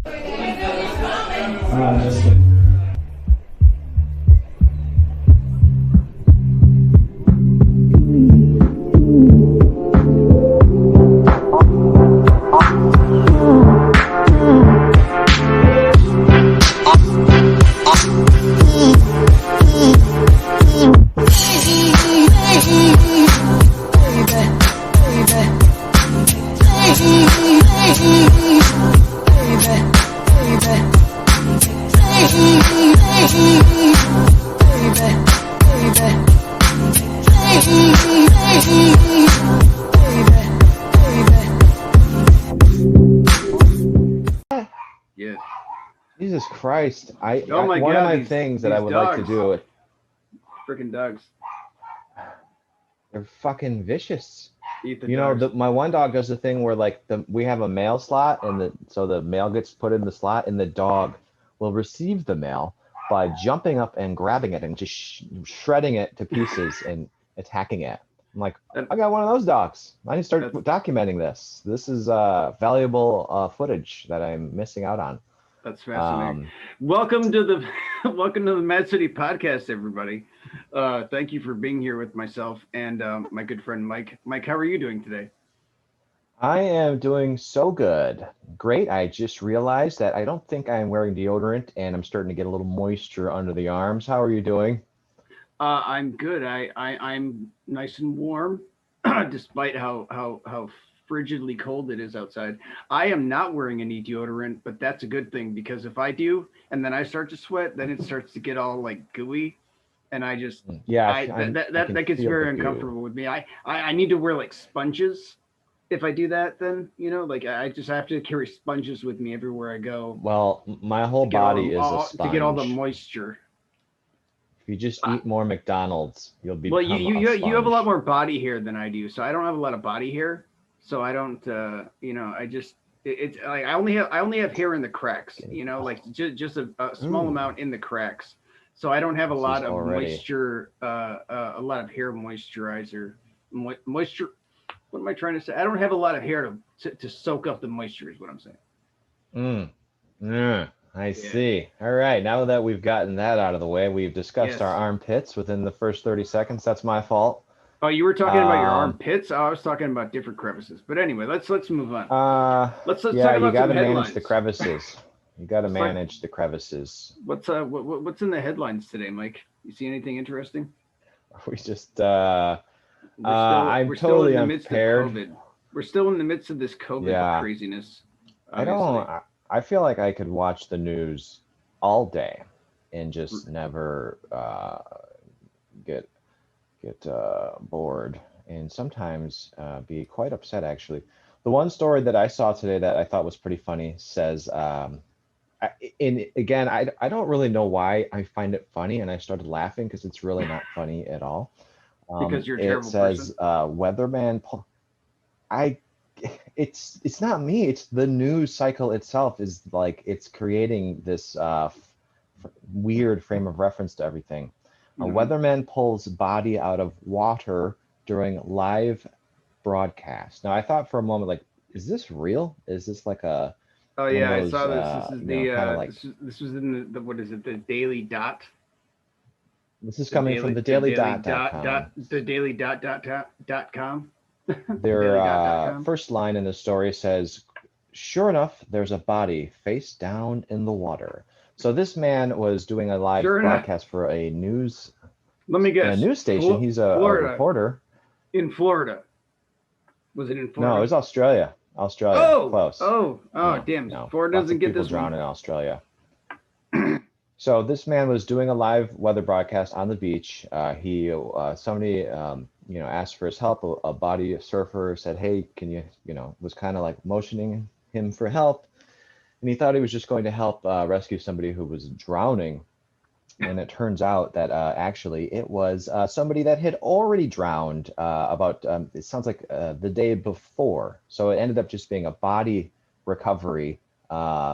That's good. Yeah. Jesus Christ! Oh my one God, of my these- things that these I would like to dogs. do. Freaking dogs. They're fucking vicious. Eat the You know, dogs. my one dog does the thing where like we have a mail slot, and so the mail gets put in the slot, and the dog will receive the mail by jumping up and grabbing it and just shredding it to pieces and attacking it. I'm like, I got one of those dogs. I need to start documenting this. This is valuable footage that I'm missing out on. That's fascinating. Welcome to the Madcitypodcast, everybody. Thank you for being here with myself and my good friend Mike. Mike, how are you doing today? I am doing so good. Great. I just realized that I don't think I'm wearing deodorant, and I'm starting to get a little moisture under the arms. How are you doing? I'm good. I'm nice and warm, despite how frigidly cold it is outside. I am not wearing any deodorant, but that's a good thing, because if I do and then I start to sweat, then it starts to get all like gooey, and I just that gets very uncomfortable with me. I need to wear like sponges. If I do that, then like I just have to carry sponges with me everywhere I go. Well, my whole body is a sponge. To get all the moisture. If you just eat more McDonald's, you'll be. Well, you have a lot more body hair than I do, so I don't have a lot of body hair. So I don't, I just it's like I only have hair in the cracks, like just a small amount in the cracks. So I don't have a lot of moisture, a lot of hair moisturizer, moisture. What am I trying to say? I don't have a lot of hair to soak up the moisture is what I'm saying. I see. All right. Now that we've gotten that out of the way, we've discussed our armpits within the first 30 seconds. That's my fault. Oh, you were talking about your armpits? Oh, I was talking about different crevices. But anyway, let's move on. Let's talk about you got to manage manage the crevices. You got to manage the crevices. What's in the headlines today, Mike? You see anything interesting? We just I'm totally unprepared. We're still in the midst of this COVID craziness. Obviously. I feel like I could watch the news all day and just never get bored, and sometimes be quite upset, actually. The one story that I saw today that I thought was pretty funny says, again, I don't really know why I find it funny, and I started laughing because it's really not funny at all. Because you're a terrible person. It says, weatherman, it's not me, it's the news cycle itself is like, it's creating this weird frame of reference to everything. A weatherman pulls body out of water during live broadcast. Now, I thought for a moment, like, is this real? Is this like a? Oh yeah, I saw this. This is this was in the what is it? The Daily Dot. This is coming from the Daily Dot. The Daily Dot.com. Their first line in the story says, "Sure enough, there's a body face down in the water." So this man was doing a live broadcast for a news. Let me guess. A news station. He's a reporter. In Florida. Was it in Florida? No, it was Australia. Australia. Oh, close. Oh, damn. No. Florida doesn't get this drown in Australia. So this man was doing a live weather broadcast on the beach. Somebody asked for his help. A body surfer said, "Hey, can you?" Was kind of like motioning him for help. And he thought he was just going to help rescue somebody who was drowning. And it turns out that actually it was somebody that had already drowned it sounds like the day before. So it ended up just being a body recovery,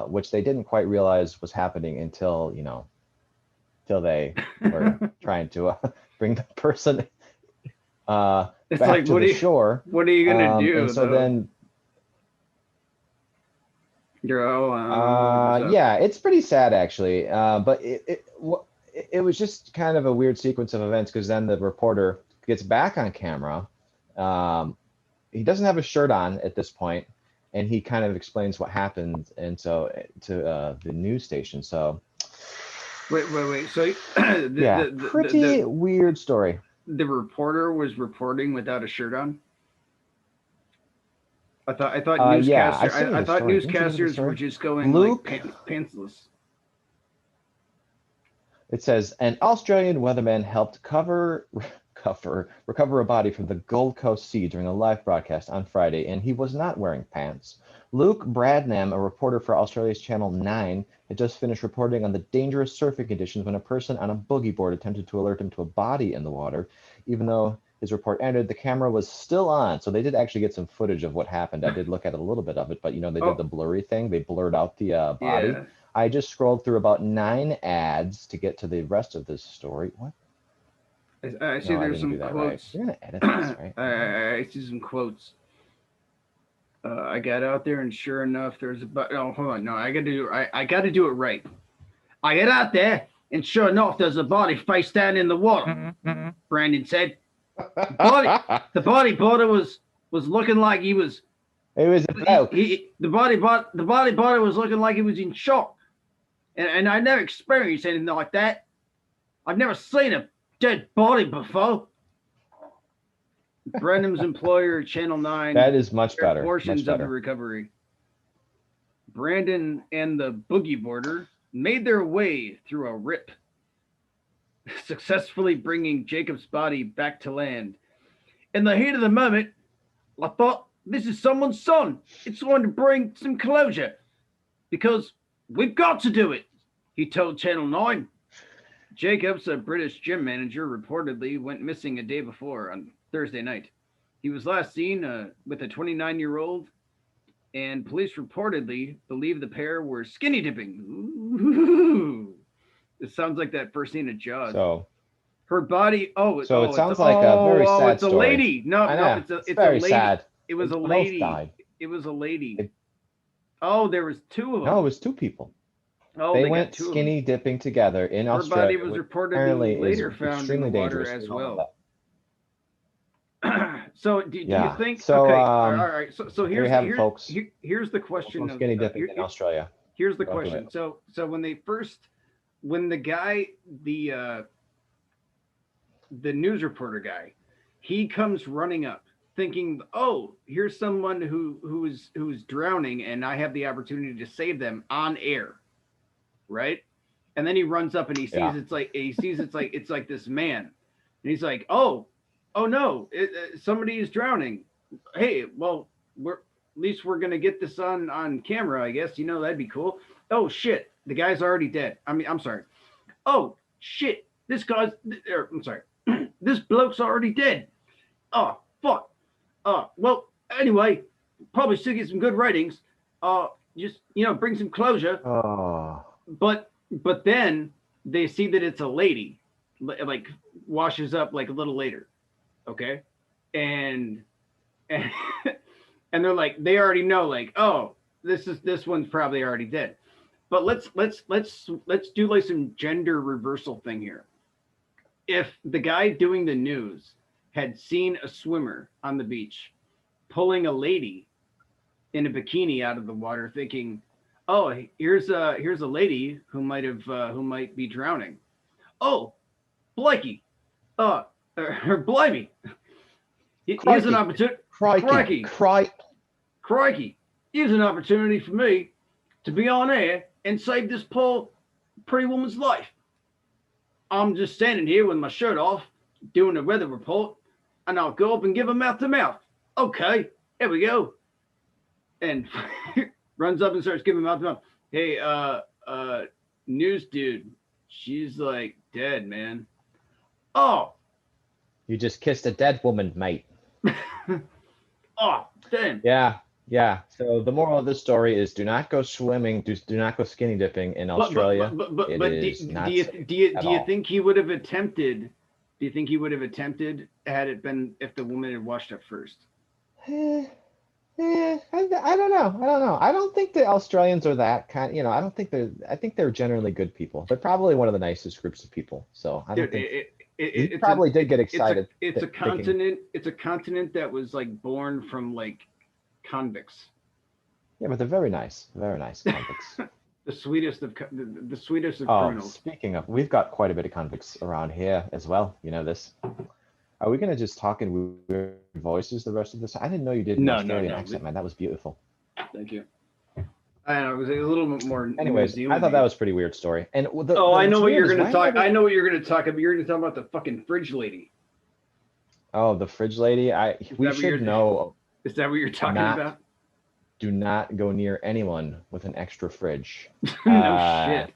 which they didn't quite realize was happening until they were trying to bring the person back to the shore. What are you going to do? And so then Yeah, it's pretty sad actually. But it was just kind of a weird sequence of events because then the reporter gets back on camera. Um, he doesn't have a shirt on at this point, and he kind of explains what happened, and so to the news station. So Wait. So yeah, pretty weird story. the reporter was reporting without a shirt on. I thought Yeah, I newscaster sent you I the thought story. Didn't you get the newscasters were story? just going like Luke, pantsless. it says an Australian weatherman helped recover a body from the Gold Coast Sea during a live broadcast on Friday, and he was not wearing pants. Luke Bradnam, a reporter for Australia's Channel 9, had just finished reporting on the dangerous surfing conditions when a person on a boogie board attempted to alert him to a body in the water. Even though his report ended, the camera was still on, so they did actually get some footage of what happened. I did look at a little bit of it, but they did Oh the blurry thing. They blurred out the body. yeah. I just scrolled through about 9 ads to get to the rest of this story. What? I see No, I there's didn't some do that right. quotes. You're gonna edit this, I, right? I see some quotes. I got out there, and sure enough, there's a but. Oh, hold on. No, I got to do it right. I get out there, and sure enough, there's a body face down in the water. Brandon said, "Body, the bodybuilder was looking like he was. It was a bloke. The bodybuilder was looking like he was in shock, and I never experienced anything like that. I've never seen a dead body before." Brandon's employer, Channel 9, That is much shared better. portions Much of the better. recovery. Brandon and the boogie boarder made their way through a rip, successfully bringing Jacob's body back to land. In the heat of the moment, I thought, this is someone's son. It's going to bring some closure because we've got to do it, he told Channel 9. Jacobs, a British gym manager, reportedly went missing a day before on Thursday night. He was last seen with a 29-year-old, and police reportedly believe the pair were skinny dipping. Ooh. It sounds like that first scene of Jaws. So Her body. it sounds like a very sad it's a story. lady. No, I no, know. it's a very lady. sad. It was They a both lady. died. It was a lady. It- Oh, there was two of them. No, it was 2 people. Oh, They they went got two of them. skinny dipping together in Her Australia, body was which reportedly apparently is later found in the extremely water dangerous. as We all know well. that. So do Yeah. you think? So Okay, all right. So there you here's have it, folks. here's the question From of skinny dipping in Australia. here's the Don't do question. it. So when the guy the news reporter guy, he comes running up thinking, oh, here's someone who's drowning, and I have the opportunity to save them on air, right? And then he runs up and he sees Yeah. it's like this man, and he's like, oh no, somebody is drowning. Hey, well, we're at least we're gonna get this on camera, I guess. That'd be cool. Oh shit, the guy's already dead. I mean, I'm sorry. Oh shit, I'm sorry. This bloke's already dead. Oh fuck. Well, anyway, probably still get some good ratings. Just bring some closure. Oh. But then they see that it's a lady, like washes up like a little later, okay, and and, and they're like, they already know, like, oh, this one's probably already dead. But let's do like some gender reversal thing here. If the guy doing the news had seen a swimmer on the beach pulling a lady in a bikini out of the water, thinking, oh, here's a lady who might be drowning. Oh, Blakey, or Blimey, here's an opportunity. Crikey, here's an opportunity for me to be on air and save this poor pretty woman's life. I'm just standing here with my shirt off, doing a weather report, and I'll go up and give her mouth to mouth. Okay, here we go. And runs up and starts giving mouth to mouth. Hey, news dude, she's like dead, man. Oh, You just kissed a dead woman, mate. oh, damn. Yeah. So the moral of this story is: do not go swimming. Do not go skinny dipping in Australia. But do you think he would have attempted? Do you think he would have attempted had it been if the woman had washed up first? I don't know. I don't know. I don't think the Australians are that kind. You know, I don't think they're. I think they're generally good people. They're probably one of the nicest groups of people. So I don't Dude, think he probably did get excited it's a thinking, continent. It's a continent that was like born from like convicts. yeah, but they're very nice convicts. The sweetest of the sweetest of Oh, criminals. speaking of, we've got quite a bit of convicts around here as well. You know this. Are we gonna just talk in weird voices the rest of this? I didn't know you did an No, no, Australian no. accent, man. That was beautiful. Thank you. I don't know. It was a little bit more New Anyways, I thought that Zealandy. was a pretty weird story. And Oh, I know what's what weird you're is gonna why talk. never. I know what you're gonna talk about. You're gonna talk about the fucking fridge lady. Oh, the fridge lady. We should know. Is that what you're talking Not about? do not go near anyone with an extra fridge. No shit.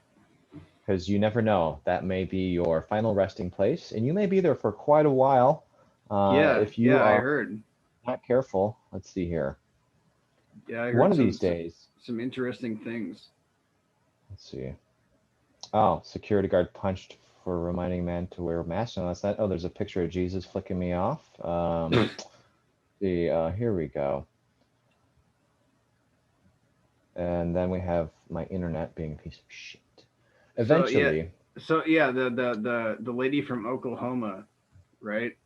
Because you never know. That may be your final resting place, and you may be there for quite a while. If you Yeah, I are heard. not careful, let's see here. Yeah, I One heard of these days, some interesting things. let's see. Oh, security guard punched for reminding man to wear a mask. No, that's not. Oh, there's a picture of Jesus flicking me off. Here we go. And then we have my internet being a piece of shit. Eventually, So yeah, the lady from Oklahoma, right?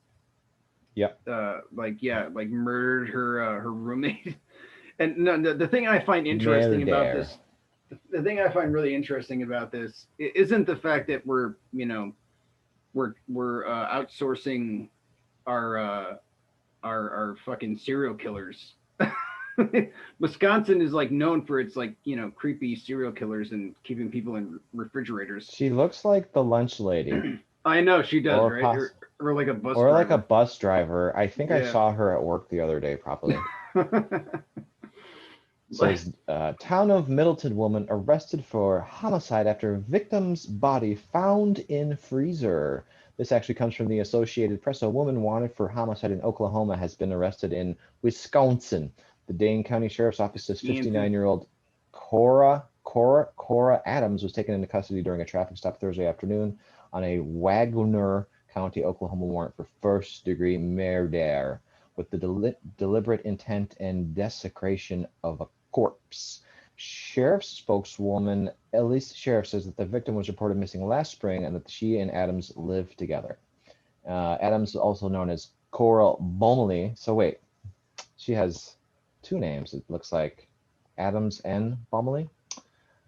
yep. Like murdered her roommate. And no, the thing I find interesting about Murder. this, the thing I find really interesting about this isn't the fact that we're outsourcing our fucking serial killers. Wisconsin is like known for its like creepy serial killers and keeping people in refrigerators. She looks like the lunch lady. I know she does, Or right? Or like a bus or driver. like a bus driver. I think I Yeah. saw her at work the other day, probably. It Like, says, town of Middleton woman arrested for homicide after victim's body found in freezer. This actually comes from the Associated Press. A woman wanted for homicide in Oklahoma has been arrested in Wisconsin. The Dane County Sheriff's Office says 59-year-old Cora Adams was taken into custody during a traffic stop Thursday afternoon on a Wagner County, Oklahoma warrant for first-degree murder with the deliberate intent and desecration of a corpse. Sheriff's spokeswoman Elise Sheriff says that the victim was reported missing last spring and that she and Adams lived together. Adams, also known as Coral Bomley. So wait, she has two names. It looks like Adams and Bomley.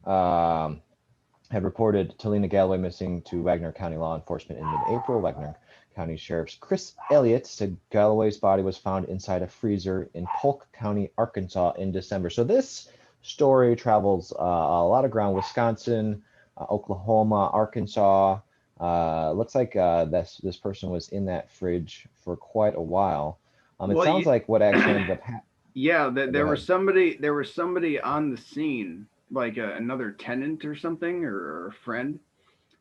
Had reported Talina Galloway missing to Wagner County law enforcement in mid-April. Wagner County Sheriff's Chris Elliott said Galloway's body was found inside a freezer in Polk County, Arkansas in December. So this story travels a lot of ground: Wisconsin, Oklahoma, Arkansas. Looks like this person was in that fridge for quite a while. It sounds like what actually ended up happening. Yeah, there was somebody on the scene, like another tenant or something, or a friend,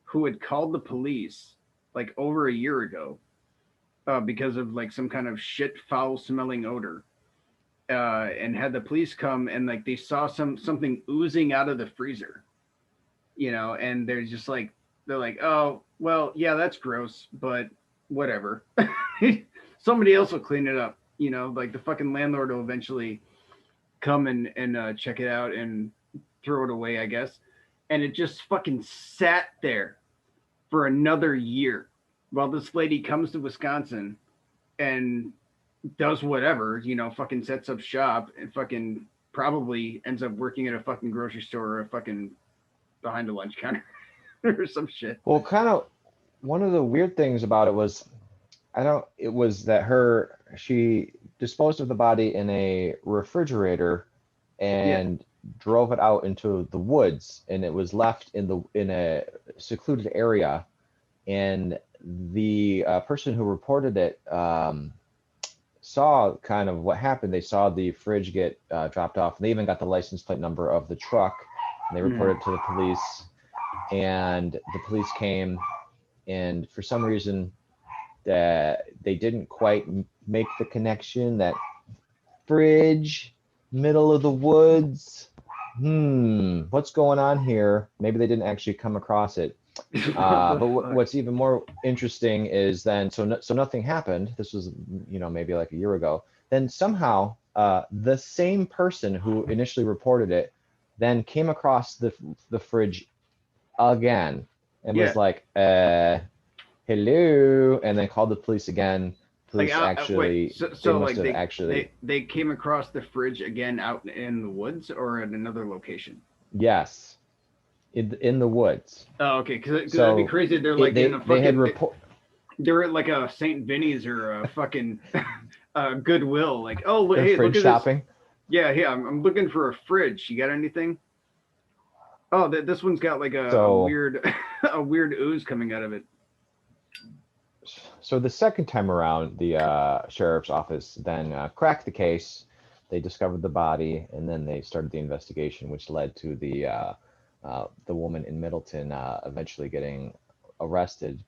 who had called the police like over a year ago because of like some kind of shit foul smelling odor, and had the police come and like they saw something oozing out of the freezer, and they're like, oh well, yeah, that's gross, but whatever. Somebody else will clean it up. Like the fucking landlord will eventually come and check it out and throw it away, I guess. And it just fucking sat there for another year while this lady comes to Wisconsin and does whatever, fucking sets up shop and fucking probably ends up working at a fucking grocery store or a fucking behind a lunch counter or some shit. Well, kind of one of the weird things about it was, it was that she disposed of the body in a refrigerator and drove it out into the woods, and it was left in a secluded area. And the person who reported it saw kind of what happened. They saw the fridge get dropped off, and they even got the license plate number of the truck, and they reported it to the police. And the police came, and for some reason that they didn't quite make the connection that fridge, middle of the woods. What's going on here? Maybe they didn't actually come across it. But what's even more interesting is then, so nothing happened. This was, maybe like a year ago. Then somehow The same person who initially reported it then came across the fridge again and Yeah. was like, hello, and then called the police again. Like Police wait, actually, so they so must like have actually, they came across the fridge again out in the woods or at another location? yes, in the woods. Oh, okay, because that'd be So crazy. They're like in a they had fucking report. they're at like a St. Vinny's or a fucking Goodwill. Like, oh, They're hey, fridge look at this. shopping. Yeah, I'm looking for a fridge. You got anything? Oh, this one's got like a So weird a weird ooze coming out of it. so the second time around, the sheriff's office then cracked the case. They discovered the body, and then they started the investigation, which led to the woman in Middleton eventually getting arrested,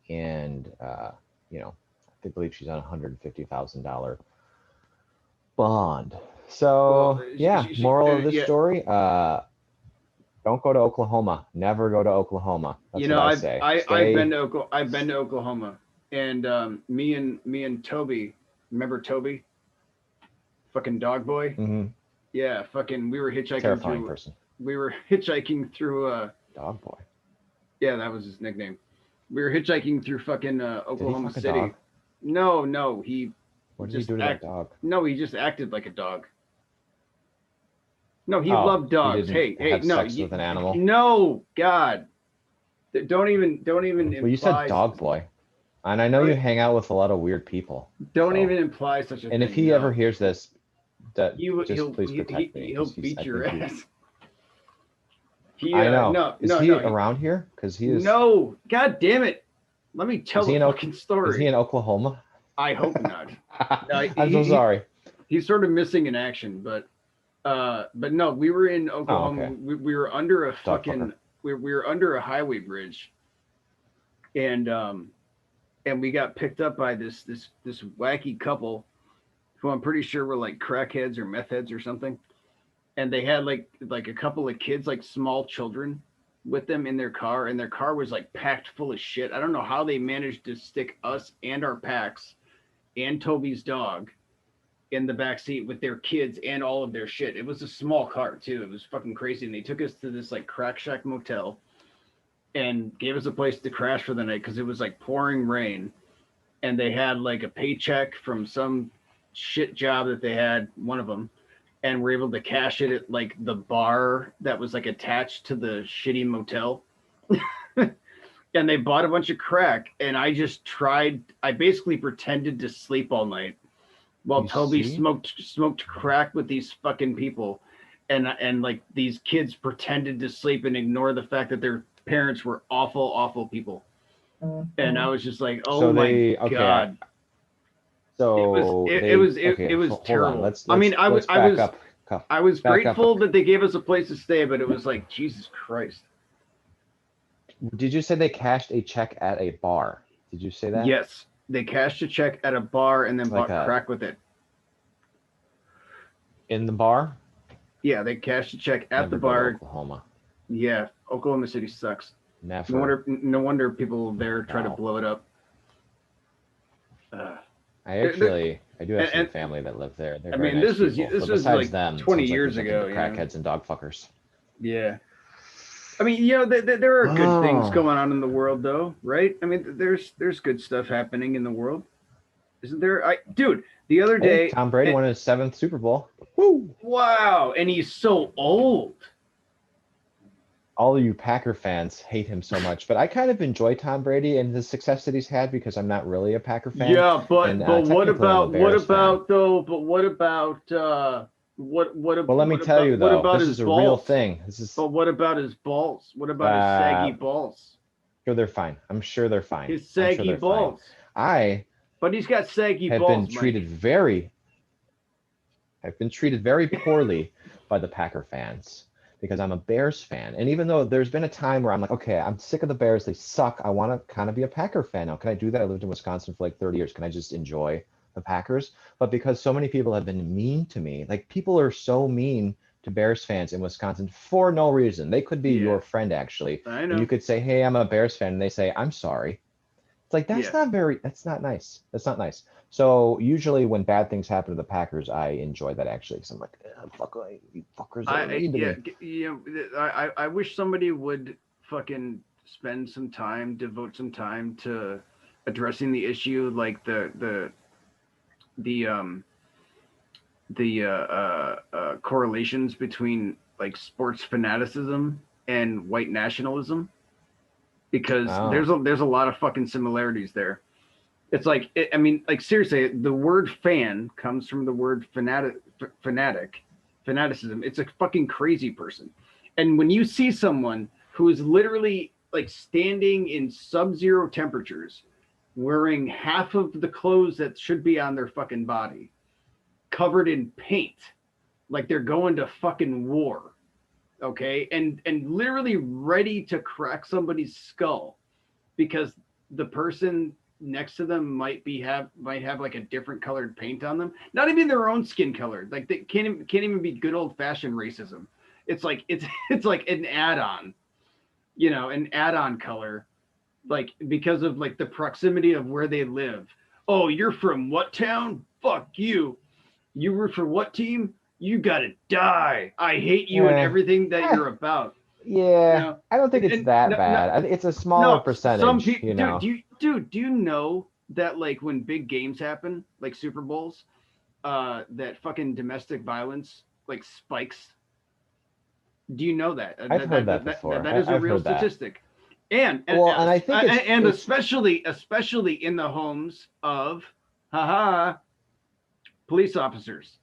and I believe she's on $150,000 bond. Well, So yeah, moral of this yeah. story: don't go to Oklahoma. Never go to Oklahoma. That's You what know, I say. I've been Stay. to Oklahoma, and me and Toby, remember Toby, fucking dog boy? Mhm. Yeah, fucking Terrifying person. we were hitchhiking through Dog boy. yeah, that was his nickname. We were hitchhiking through fucking Did he Oklahoma fuck a City. dog? No, What did he just do to that act dog? no, he just acted like a dog. No, he Oh, loved he dogs. didn't Hey, have no, sex with an animal. no, God, don't even Well, you said imply dog boy, and I know you don't hang out with a lot of weird people. don't So, even imply such a and if thing. he ever No, hears this, that he just please protect me he'll because beat I your think he's. ass. He I know. Is he he around here? Because he is. no, God damn it. Let me tell Is the he in? fucking Is he story. in Oklahoma? I hope not. No, I'm so sorry. he's sort of missing in action, but no, we were in Oh, Oklahoma. okay. We were under a Dog fucking fucker. we were under a highway bridge, and we got picked up by this wacky couple who I'm pretty sure were like crackheads or meth heads or something, and they had like a couple of kids, like small children, with them in their car, and their car was like packed full of shit. I don't know how they managed to stick us and our packs and Toby's dog in the back seat with their kids and all of their shit. It was a small car too. It was fucking crazy. And they took us to this like crack shack motel and gave us a place to crash for the night because it was like pouring rain. And they had like a paycheck from some shit job that they had, one of them, and were able to cash it at like the bar that was like attached to the shitty motel. And they bought a bunch of crack, and I basically pretended to sleep all night while You Toby see? smoked crack with these fucking people, and like these kids pretended to sleep and ignore the fact that their parents were awful people. And I was just like, oh So my they okay. God, So they it okay. was Hold on. terrible. I mean, Let's back up. I was Back up. grateful that they gave us a place to stay, but it was like, Jesus Christ. Did you say they cashed a check at a bar? Did you say that? Yes, they cashed a check at a bar and then Like bought crack with it. in the bar? Yeah, they cashed a check at Never the go to bar. Oklahoma. Yeah, Oklahoma City sucks. Never. No wonder people there try to Wow. blow it up. I do have some family that live there. They're very nice people. this But was besides like them, 20 sounds like years there's nothing ago. but crackheads and dog fuckers. Yeah. I mean, there are good things going on in the world, though, right? I mean, there's good stuff happening in the world, isn't there? Dude, the other day, Tom Brady won his 7th Super Bowl. Woo! Wow, and he's so old. All of you Packer fans hate him so much, but I kind of enjoy Tom Brady and the success that he's had because I'm not really a Packer fan. Yeah, but what technically I'm a about Bears fan. though? But what about Well, let me tell you what though, about this his is a real balls? thing. This is But what about his balls? What about his saggy balls? sure they're fine. I'm sure they're fine. His I'm sure saggy they're balls. fine. But he's got saggy have balls, been treated very I've been treated very poorly by the Packer fans because I'm a Bears fan. And even though there's been a time where I'm like, okay, I'm sick of the Bears. They suck. I want to kind of be a Packer fan now. Can I do that? I lived in Wisconsin for like 30 years. Can I just enjoy the Packers? But because so many people have been mean to me, like people are so mean to Bears fans in Wisconsin for no reason. They could be your friend actually. I And know. you could say, hey, I'm a Bears fan. And they say, I'm sorry. It's like Yeah. that's not nice. That's not nice. So usually when bad things happen to the Packers, I enjoy that actually because I'm like, fuck, you fuckers are mean to Yeah, me. I wish somebody would fucking spend some time, devote some time to addressing the issue, like the correlations between like sports fanaticism and white nationalism, because Oh, there's a lot of fucking similarities there. It's like I mean, like seriously, the word fan comes from the word fanaticism. It's a fucking crazy person. And when you see someone who is literally like standing in sub-zero temperatures, wearing half of the clothes that should be on their fucking body, covered in paint, like they're going to fucking war, okay, and literally ready to crack somebody's skull because the person next to them might have like a different colored paint on them, not even their own skin color, like they can't even be good old fashioned racism. It's like it's like an add-on, an add-on color, like because of like the proximity of where they live. Oh, you're from what town? Fuck you. You root for what team? You gotta die. I hate you and eh, everything that eh, you're about. You yeah. know, I don't think it's and that no, no, bad. I think it's a smaller no. Some percentage, people, you know. do you know that like when big games happen, like Super Bowls, that fucking domestic violence like spikes? Do you know that? I've heard that before. That is a I've real heard that. statistic, and Well, and I think and it's especially in the homes of, haha, police officers.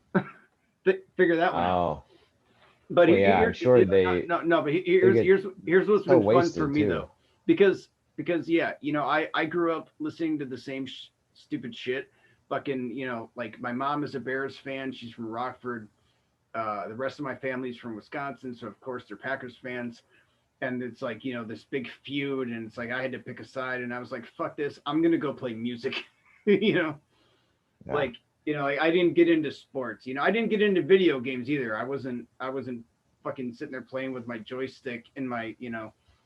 Figure that one out. oh, But well, yeah, I'm sure no, but they get here's what's so been fun for wasted me too. though, because yeah, I grew up listening to the same stupid shit. Fucking, like my mom is a Bears fan. She's from Rockford. The rest of my family's from Wisconsin, so of course they're Packers fans. And it's like, this big feud, and it's like I had to pick a side, and I was like, fuck this, I'm gonna go play music. you know, Yeah. like like I didn't get into sports. I didn't get into video games either. I wasn't fucking sitting there playing with my joystick in my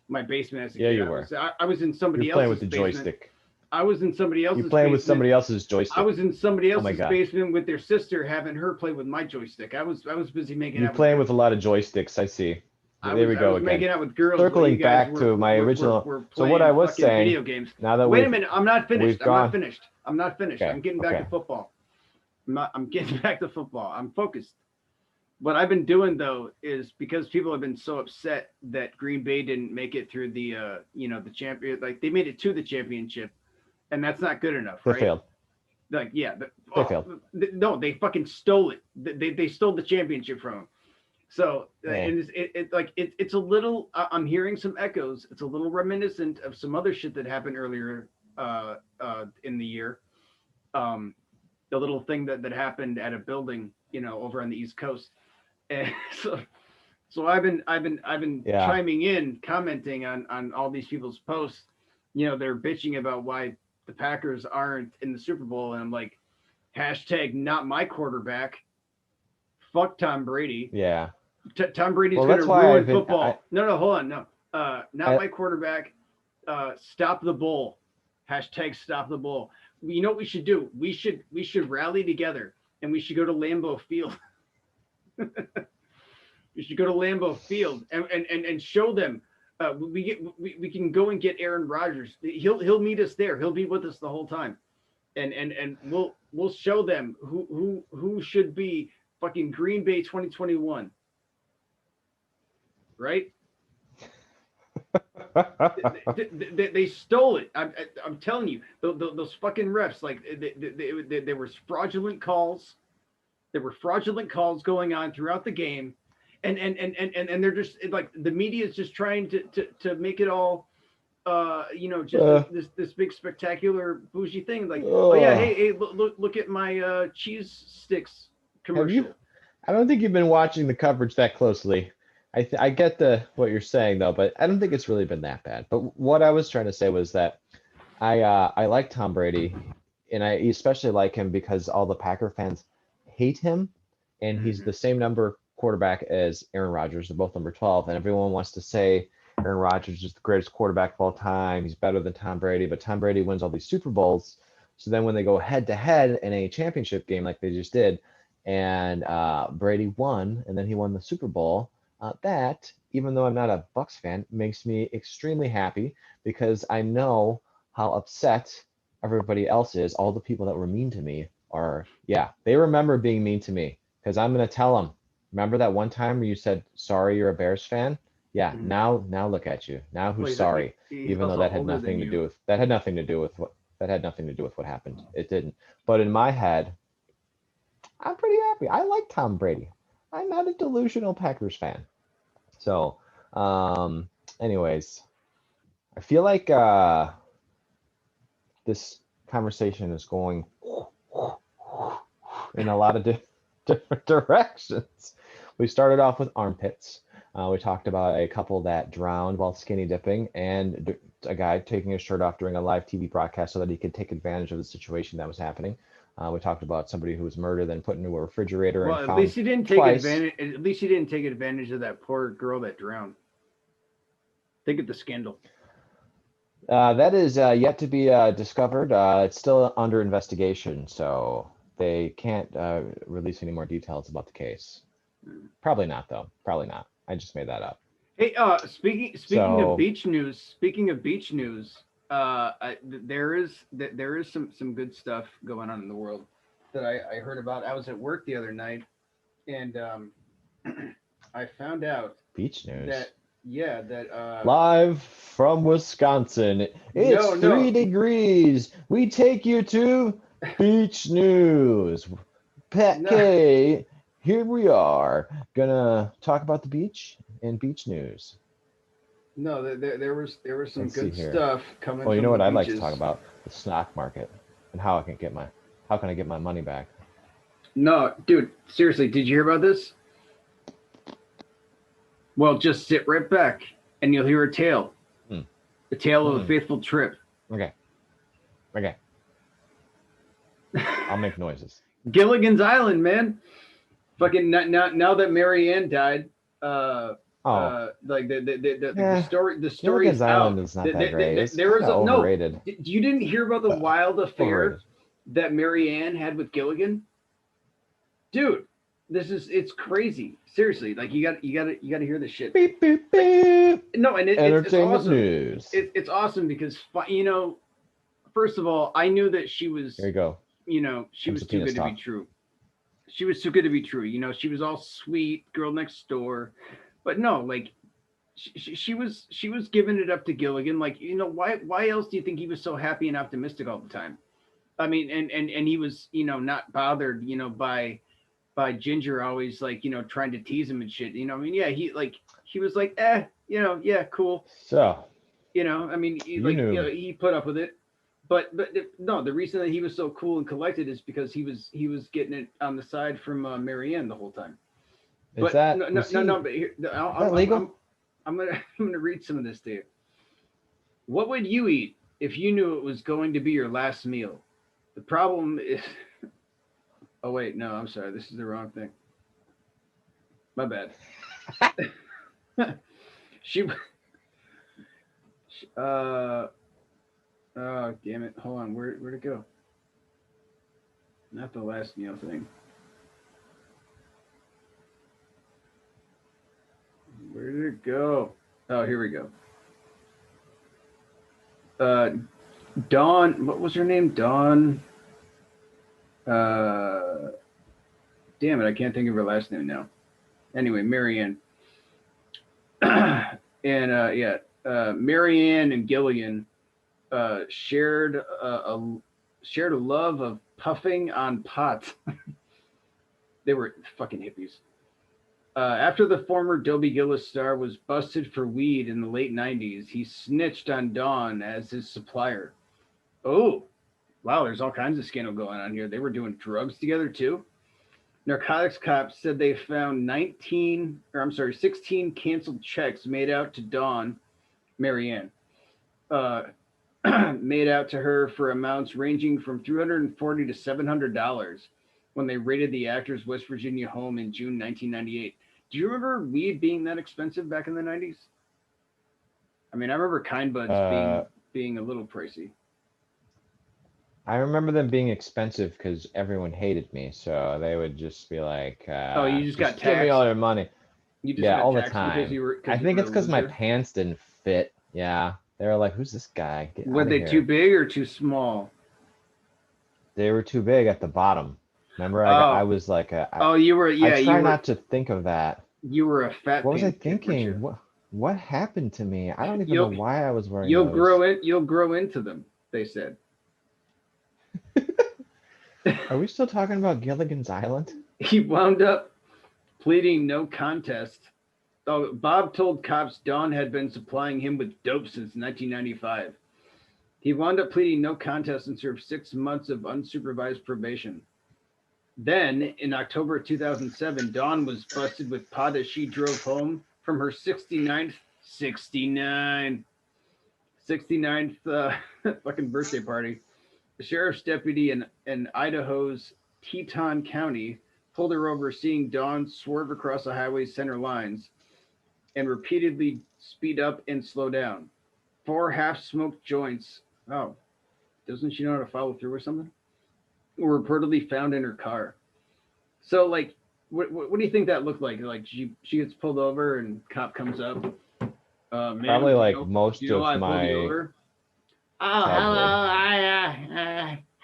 my basement as a Yeah, kid. you I were. was I, I was in You're somebody playing with else's the basement. joystick. I was in somebody You're else's playing with basement. somebody else's I joystick. was in somebody Oh my else's God. basement with their sister, having her play with my joystick. I was busy making You're out with playing with a lot of joysticks. I see. There we I go was again. making out with girls while you Circling guys back to my original. were So what I playing was fucking saying, video games. now that Wait a minute, I'm not finished. we've gone. I'm not finished. Okay. I'm getting back to Okay. football. I'm getting back to football. I'm focused. What I've been doing though is because people have been so upset that Green Bay didn't make it through the champion, like they made it to the championship, and that's not good enough, They right? failed. Like, yeah, They failed. no, they fucking stole it. They stole the championship from them. So Eh. and it's a little. I'm hearing some echoes. It's a little reminiscent of some other shit that happened earlier in the year. Um, the little thing that happened at a building, over on the East Coast, and so I've been Yeah. chiming in, commenting on all these people's posts. They're bitching about why the Packers aren't in the Super Bowl, and I'm like, hashtag not my quarterback. Fuck Tom Brady. Yeah. Tom Brady's Well, going to that's why ruin I've been. football. No, hold on, no. Not I my quarterback. Stop the bull. Hashtag stop the bull. You know what we should do? We should rally together, and we should go to Lambeau Field. We should go to Lambeau Field and show them. We can go and get Aaron Rodgers. He'll meet us there. He'll be with us the whole time, and we'll show them who should be fucking Green Bay 2021, right? They stole it. I'm telling you, those fucking refs, like there was fraudulent calls. There were fraudulent calls going on throughout the game, and they're just like the media is just trying to make it all just uh, this big spectacular bougie thing. Like, oh yeah, ugh. hey, look at my cheese sticks Have you? commercial. I don't think you've been watching the coverage that closely. I get the what you're saying though, but I don't think it's really been that bad. But what I was trying to say was that I like Tom Brady, and I especially like him because all the Packer fans hate him, and he's Mm-hmm. the same number quarterback as Aaron Rodgers. They're both number 12, and everyone wants to say Aaron Rodgers is the greatest quarterback of all time. He's better than Tom Brady, but Tom Brady wins all these Super Bowls. So then when they go head to head in a championship game like they just did, and Brady won, and then he won the Super Bowl, that, even though I'm not a Bucks fan, makes me extremely happy because I know how upset everybody else is. All the people that were mean to me are, yeah, they remember being mean to me because I'm going to tell them, remember that one time where you said, sorry, you're a Bears fan? Yeah, Mhm. now look at you. Now Well, who's sorry? he's Even though also that had older than nothing to you. do with that had nothing to do with what happened. It didn't. But in my head, I'm pretty happy. I like Tom Brady. I'm not a delusional Packers fan. So, um, anyways, I feel like this conversation is going in a lot of different directions. We started off with armpits. We talked about a couple that drowned while skinny dipping, and a guy taking his shirt off during a live TV broadcast so that he could take advantage of the situation that was happening. We talked about somebody who was murdered and put into a refrigerator and Well, at found least he didn't take twice. advantage. At least he didn't take advantage of that poor girl that drowned. Think of the scandal. That is yet to be discovered. It's still under investigation, so they can't release any more details about the case. Probably not, though. Probably not. I just made that up. Hey, speaking of So, beach news. Speaking of beach news, there is some good stuff going on in the world that I heard about. I was at work the other night, and I found out beach news. that yeah that Live from Wisconsin, it's no 3 degrees. We take you to beach news. Pat no K, here we are, gonna talk about the beach and beach news. no there was some Let's see good here. stuff coming Well, you from know the what I'd like to talk beaches. about? The stock market and how can I get my money back? No, dude, seriously, did you hear about this? Well, just sit right back and you'll hear a tale. Hmm. The tale of a Hmm. faithful trip. Okay. Okay. I'll make noises. Gilligan's Island, man. Fucking now that Mary Ann died, Oh, like yeah. the story is Gilligan's out. Island is not that great. It's There kind was of a no. overrated. You didn't hear about the wild affair Overrated. that Mary Ann had with Gilligan, dude. This is it's crazy. Seriously, like you got to hear this shit. Beep beep Like beep. no, and it's Entertainment awesome. news. It's awesome because first of all, I knew that she Here was, you go. she Comes was the too penis good to be talk. true. She was too good to be true. She was all sweet, girl next door, but no, like she was giving it up to Gilligan. Like why else do you think he was so happy and optimistic all the time? I mean, and he was not bothered by Ginger always like trying to tease him and shit. I mean, yeah, he was like yeah, cool. So, I mean, you knew. he put up with it. But no, the reason that he was so cool and collected is because he was getting it on the side from Marianne the whole time. Is But that, no, no, was no, he, no. But here, is that legal? I'm gonna I'm gonna read some of this to you. What would you eat if you knew it was going to be your last meal? The problem is. Oh wait, no, I'm sorry. This is the wrong thing. My bad. she. Uh. Oh damn it! Hold on. Where'd it go? Not the last meal thing. Where did it go? Oh, here we go. Uh, Dawn. What was her name? Dawn. Uh, damn it! I can't think of her last name now. Anyway, Marianne. And yeah, Marianne and Gilligan shared a love of puffing on pot. They were fucking hippies. After the former Dobie Gillis star was busted for weed in the late 90s, he snitched on Dawn as his supplier. Oh, wow, there's all kinds of scandal going on here. They were doing drugs together too. Narcotics cops said they found 16 canceled checks made out to Dawn, Marianne, uh, made out to her for amounts ranging from $340 to $700 when they raided the actor's West Virginia home in June 1998. Do you remember weed being that expensive back in the 90s? I mean, I remember Kind Buds Uh, being a little pricey. I remember them being expensive because everyone hated me, so they would just be like, Oh, you just got "Just give me all taxed. your money." You just Yeah, got all the taxed time. I because you think were it's a because my loser. pants didn't fit. Yeah, they were like, "Who's this guy? Get Were out of they too here." big or too small? They were too big at the bottom. Remember, I Oh, was like, oh, you were, I yeah, try not to think of that. you were a fat What was I pants kid, weren't thinking? you? What happened to me? I don't even know You'll why I was wearing those. you'll grow into them, they said. Are we still talking about Gilligan's Island? He wound up pleading no contest. Oh, Bob told cops Dawn had been supplying him with dope since 1995. He wound up pleading no contest and served 6 months of unsupervised probation. Then, in October 2007, Dawn was busted with pot as she drove home from her 69th fucking birthday party. The sheriff's deputy in Idaho's Teton County pulled her over, seeing Dawn swerve across the highway's center lines and repeatedly speed up and slow down. 4 half-smoked joints. Oh, doesn't she know how to follow through or something? Were reportedly found in her car. So, like, what do you think that looked like? Like, she gets pulled over and cop comes up. Probably Ma'am, like do most you know of why I pulled you my over? Oh, childhood.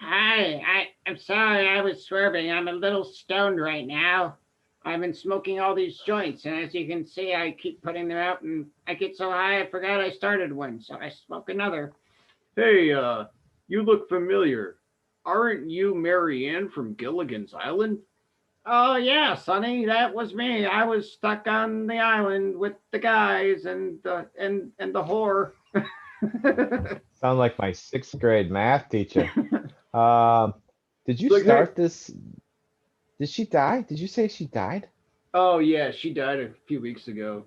hello. I'm sorry. I was swerving. I'm a little stoned right now. I've been smoking all these joints, and as you can see, I keep putting them out, and I get so high I forgot I started one, so I smoke another. Hey, you look familiar. Aren't you Mary Ann from Gilligan's Island? Oh yeah, Sonny, that was me. I was stuck on the island with the guys and the whore. Sound like my sixth grade math teacher. Um, did you Like, hey. start this? Did she die? Did you say she died? Oh yeah, she died a few weeks ago.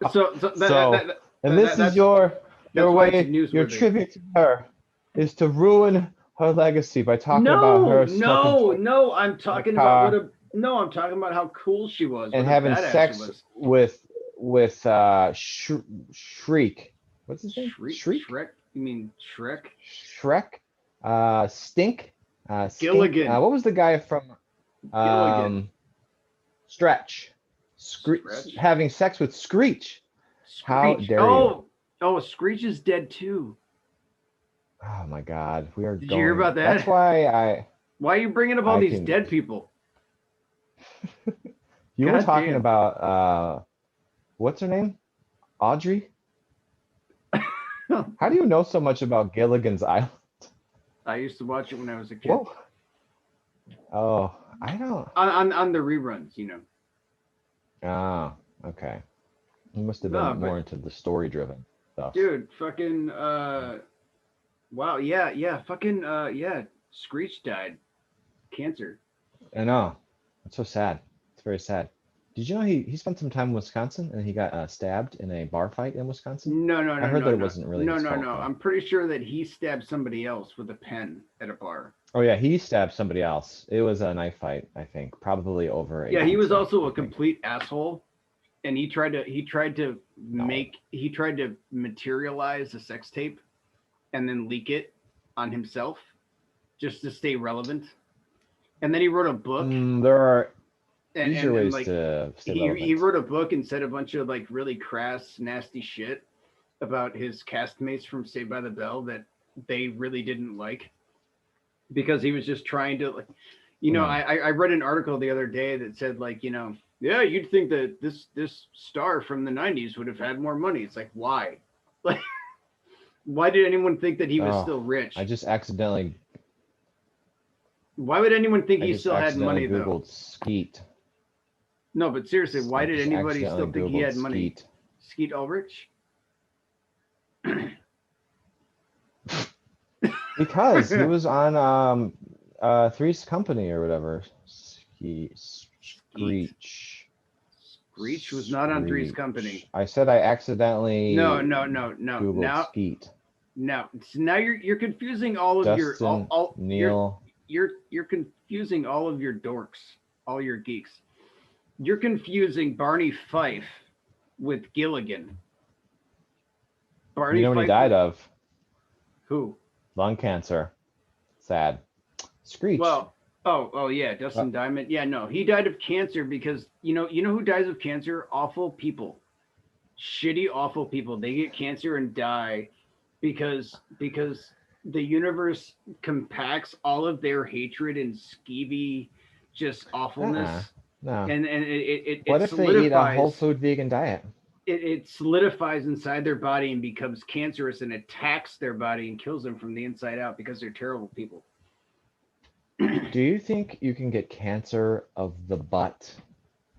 So So, and this is your that's why it's way, your newsworthy. tribute to her is to ruin her legacy by talking about No, her smoking no, joints no. I'm in a talking about car I'm talking about how cool she was. and What a having badass she sex was. with Shriek. What's his name? Shriek? Shrek? You mean Shrek? Shrek? Stink? Skink? Gilligan. What was the guy from Gilligan. um Stretch? Stretch. Having sex with Screech. How Screech. dare you? Oh, Screech is dead too. Oh my God, we are Did you hear going. about That's that? why I Why are you bringing up all I these can. dead people? You were God talking damn. about what's her name? Audrey? How do you know so much about Gilligan's Island? I used to watch it when I was a kid. Whoa. Oh, I don't. On the reruns, you know. Oh, okay. You must have No, been but more into the story-driven stuff. dude, fucking wow, yeah, fucking yeah, Screech died. Cancer. I know. It's so sad. It's very sad. Did you know he spent some time in Wisconsin and he got stabbed in a bar fight in Wisconsin? No, no, I no, heard no, that it no. wasn't really No, his no, fault no. though. I'm pretty sure that he stabbed somebody else with a pen at a bar. Oh yeah, he stabbed somebody else. It was a knife fight, I think, probably over a Yeah, he was pizza, also I a think. complete asshole, and No. he tried to materialize a sex tape and then leak it on himself just to stay relevant. And then he wrote a book There are easier and ways like to stay he relevant. wrote a book and said a bunch of like really crass, nasty shit about his castmates from Saved by the Bell that they really didn't like because he was just trying to like, you know, Hmm. I read an article the other day that said like, you know, yeah, you'd think that this star from the 90s would have had more money. It's like, why? Like, why did anyone think that he was Oh, still I rich? just accidentally Why would anyone think I he just still had accidentally money though? Googled Skeet. No, but seriously, I why did just anybody accidentally still think he Googled had money? Skeet. Skeet Ulrich? Because he was on Three's Company or whatever. Skeet. Screech. Screech was not on Three's Screech. Company. I said I No, accidentally no, no, no. Googled Skeet. Now you're confusing all of your Justin all Neil. you're confusing all of your dorks, all your geeks. You're confusing Barney Fife with Gilligan. Barney You know what he Fife. died of? Who? Lung cancer. Sad. Screech. Well, oh yeah, Uh, Dustin Diamond. Yeah, no, he died of cancer because you know who dies of cancer? Awful people, shitty, awful people. They get cancer and die because the universe compacts all of their hatred and skeevy, just uh-uh. awfulness, No. and it What if they eat a whole solidifies. food vegan diet? It solidifies inside their body and becomes cancerous and attacks their body and kills them from the inside out because they're terrible people. Do you think you can get cancer of the butt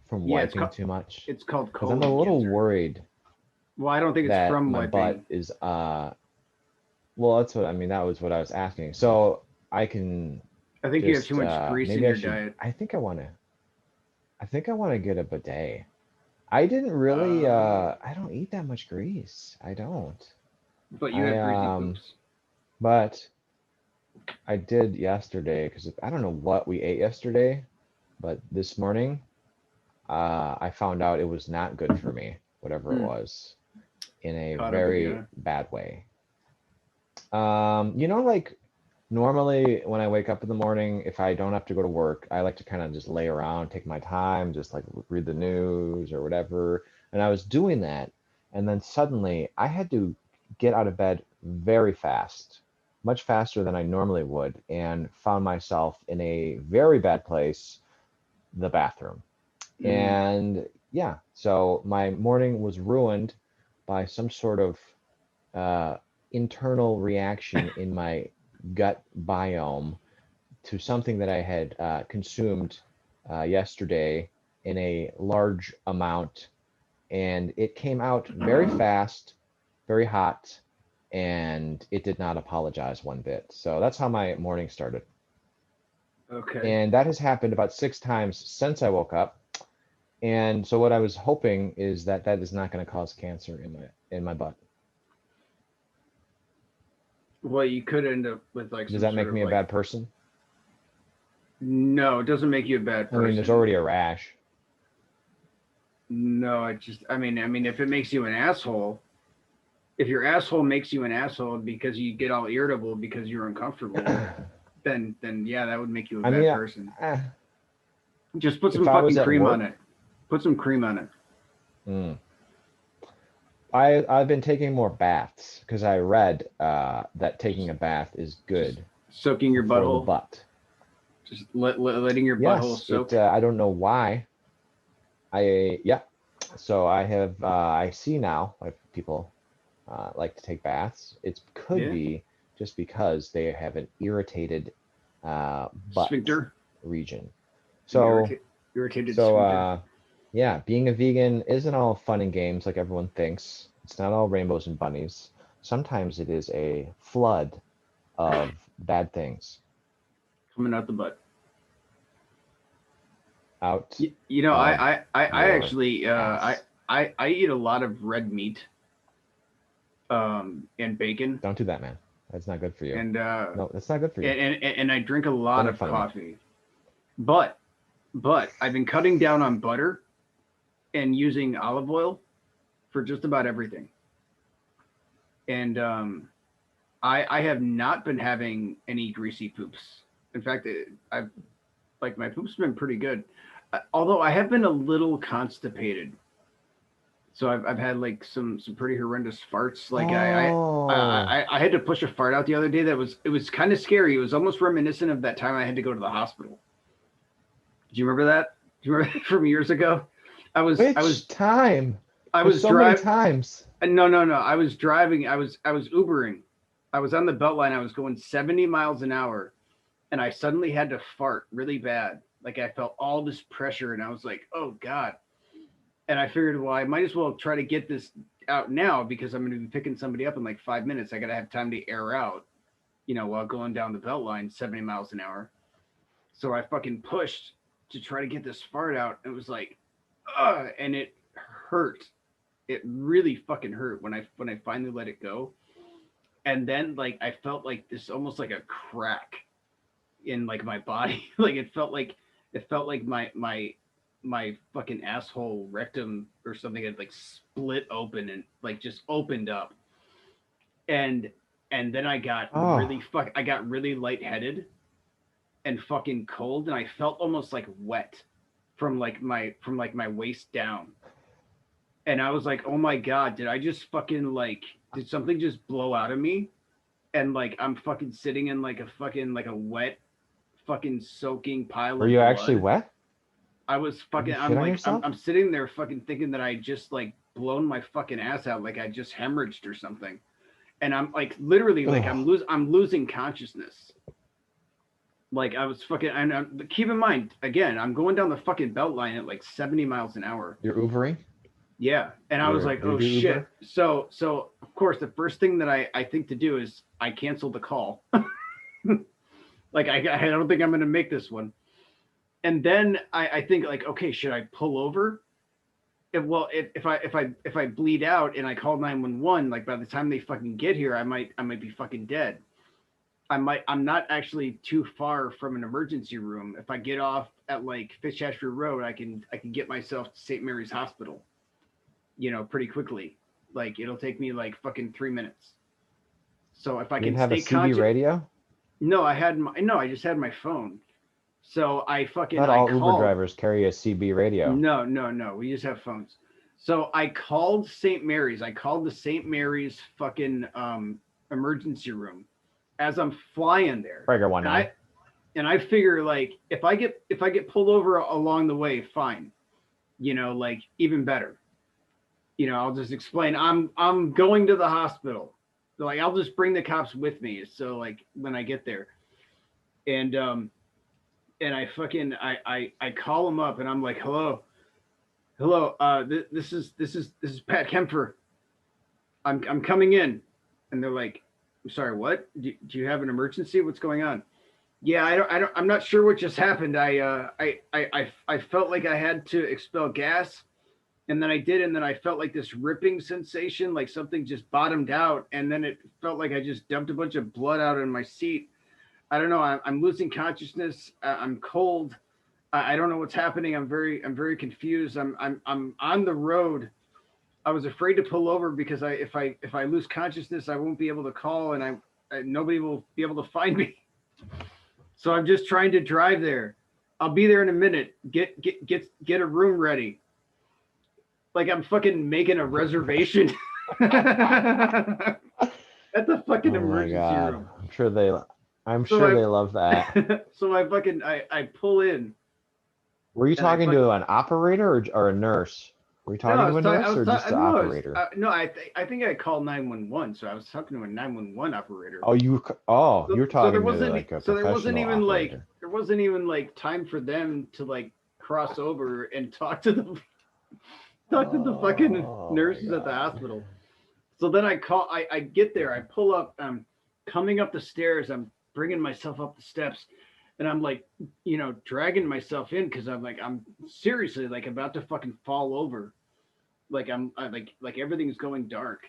from Yeah, wiping too much? it's called Because I'm a colon little cancer. worried Well, I don't think it's that from my butt wiping. is well, that's what I mean. That was what I was asking. So I can I think you have too just much grease in maybe I your should. diet. I think I want to get a bidet. I didn't really. Uh, I don't eat that much grease. I don't. but you I have greasy poops. but I did yesterday because I don't know what we ate yesterday, but this morning, I found out it was not good for me, whatever it Hmm. was, in a Caught up with you. very bad way. Like normally when I wake up in the morning, if I don't have to go to work, I like to kind of just lay around, take my time, just like read the news or whatever. And I was doing that, and then suddenly I had to get out of bed very fast, much faster than I normally would, and found myself in a very bad place, the bathroom. Hmm. And yeah, so my morning was ruined by some sort of uh, internal reaction in my gut biome to something that I had consumed yesterday in a large amount, and it came out very fast, very hot, and it did not apologize one bit. So that's how my morning started. Okay. And that has happened about 6 times since I woke up. And so what I was hoping is that that is not going to cause cancer in my butt. Well, you could end up with like Does some that sort make of me a like. bad person? No, it doesn't make you a bad I mean, there's person. already a rash. No, I mean, if it makes you an asshole, if your asshole makes you an asshole because you get all irritable because you're uncomfortable, then yeah, that would make you a I bad mean, person. uh, Just put if some I was fucking at cream on work, it. Put some cream on it. mm, I've been taking more baths because I read that taking a bath is Just good soaking your for the butthole. butt. Just letting your butthole Yes, it. soak. I don't know why. Yeah. So I have. I see now why people like to take baths. It could Yeah. be just because they have an irritated butt Sphincter. region. An So irritated so sphincter. yeah, being a vegan isn't all fun and games like everyone thinks. It's not all rainbows and bunnies. Sometimes it is a flood of bad things Coming out the butt. out You know, of I your actually ass. I eat a lot of red meat and bacon Don't do that, man. That's not good for you. and No, that's not good for you. I drink a Don't lot make of fun of me. coffee. But I've been cutting down on butter and using olive oil for just about everything. And I have not been having any greasy poops. In fact, I've like my poops been pretty good. Although I have been a little constipated. So I've had like some pretty horrendous farts. Like Oh, I had to push a fart out the other day. It was kind of scary. It was almost reminiscent of that time I had to go to the hospital. Do you remember that? Do you remember from years ago? I was I which was time? I There's was so many drive. times. No. I was driving. I was Ubering. I was on the Beltline. I was going 70 miles an hour, and I suddenly had to fart really bad. Like I felt all this pressure, and I was like, "Oh God!" And I figured, well, I might as well try to get this out now because I'm going to be picking somebody up in like 5 minutes. I got to have time to air out, while going down the Beltline 70 miles an hour. So I fucking pushed to try to get this fart out. It was like, and it hurt. It really fucking hurt when I finally let it go. And then like I felt like this almost like a crack in like my body. Like it felt like my fucking asshole rectum or something had like split open and like just opened up. and then I got Oh, really lightheaded and fucking cold, and I felt almost like wet from my waist down. And I was like, oh my god, did I just fucking like did something just blow out of me? And like I'm fucking sitting in like a fucking like a wet fucking soaking pile were of you actually blood. wet? I was Did you fucking shit on I'm yourself? sitting there fucking thinking that I just like blown my fucking ass out, like I just hemorrhaged or something. And I'm like literally like Oh, I'm losing consciousness. Like I was fucking and keep in mind again, I'm going down the fucking belt line at like 70 miles an hour. you're Ubering? Yeah. And I was like, You oh do shit. Uber? So of course the first thing that I think to do is I cancel the call. Like I don't think I'm gonna make this one. And then I think like, okay, should I pull over? If I bleed out and I call 911, like by the time they fucking get here, I might be fucking dead. I'm not actually too far from an emergency room. If I get off at like Fitzhasher Road, I can get myself to St. Mary's Hospital, pretty quickly. Like it'll take me like fucking 3 minutes. So if I You can didn't have a stay CB conscious, radio? no, I just had my phone. So Not I all Uber called. drivers carry a CB radio. No, no, no. We just have phones. So I called St. Mary's. I called the St. Mary's fucking emergency room as I'm flying there. Prager And 19. I figure like if I get pulled over along the way, fine. Like even better. I'll just explain I'm going to the hospital. So, like I'll just bring the cops with me. So like when I get there. And I fucking I call them up and I'm like, hello, this is Pat Kempfer. I'm coming in. And they're like, I'm sorry, what? Do you have an emergency? What's going on? Yeah, I'm not sure what just happened. I felt like I had to expel gas, and then I did, and then I felt like this ripping sensation, like something just bottomed out, and then it felt like I just dumped a bunch of blood out on my seat. I don't know. I'm losing consciousness. I'm cold. I don't know what's happening. I'm very confused. I'm on the road. I was afraid to pull over because if I lose consciousness, I won't be able to call, and nobody will be able to find me. So I'm just trying to drive there. I'll be there in a minute. Get a room ready. Like I'm fucking making a reservation at the fucking Oh my emergency God. room. I'm So sure they love that. I pull in Were you and I talking to fucking an operator or a nurse? Were you no, talking to a I nurse was or just talking the no, operator? no, I think I called 911, so I was talking to a 911 operator. You were talking to like a There wasn't professional even like operator. time for them to like cross over and talk to the fucking Oh my nurses at the God. hospital. So then I get there, I pull up, I'm coming up the stairs, I'm bringing myself up the steps, and I'm like, dragging myself in because I'm seriously like about to fucking fall over. Like like everything's going dark,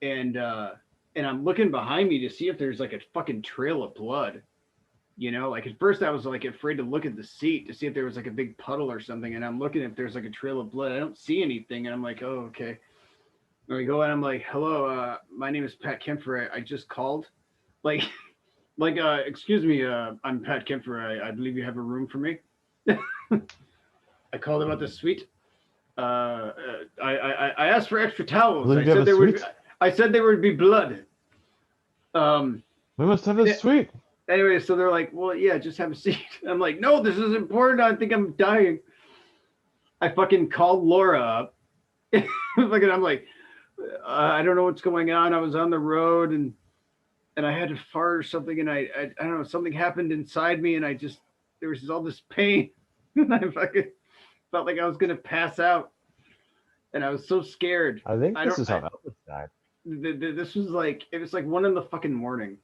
and I'm looking behind me to see if there's like a fucking trail of blood. Like at first I was like afraid to look at the seat to see if there was like a big puddle or something, and I'm looking if there's like a trail of blood. I don't see anything, and I'm like, oh okay. And we go and I'm like, hello, my name is Pat Kempfer. I just called. Like excuse me, I'm Pat Kempfer. I believe you have a room for me. I called about the suite. I asked for extra I towels. believe you have a suite? I said there would be blood. Um, We must have a suite. anyway, so they're like, well, yeah, just have a seat. I'm like, no, this is important. I think I'm dying. I fucking called Laura up. I'm like, I don't know what's going on. I was on the road and I had to fart or something, and I don't know, something happened inside me, and there was all this pain, and I fucking felt like I was gonna pass out, and I was so scared. I think I this don't. is how Elvis died. This was like it was like 1 in the fucking morning.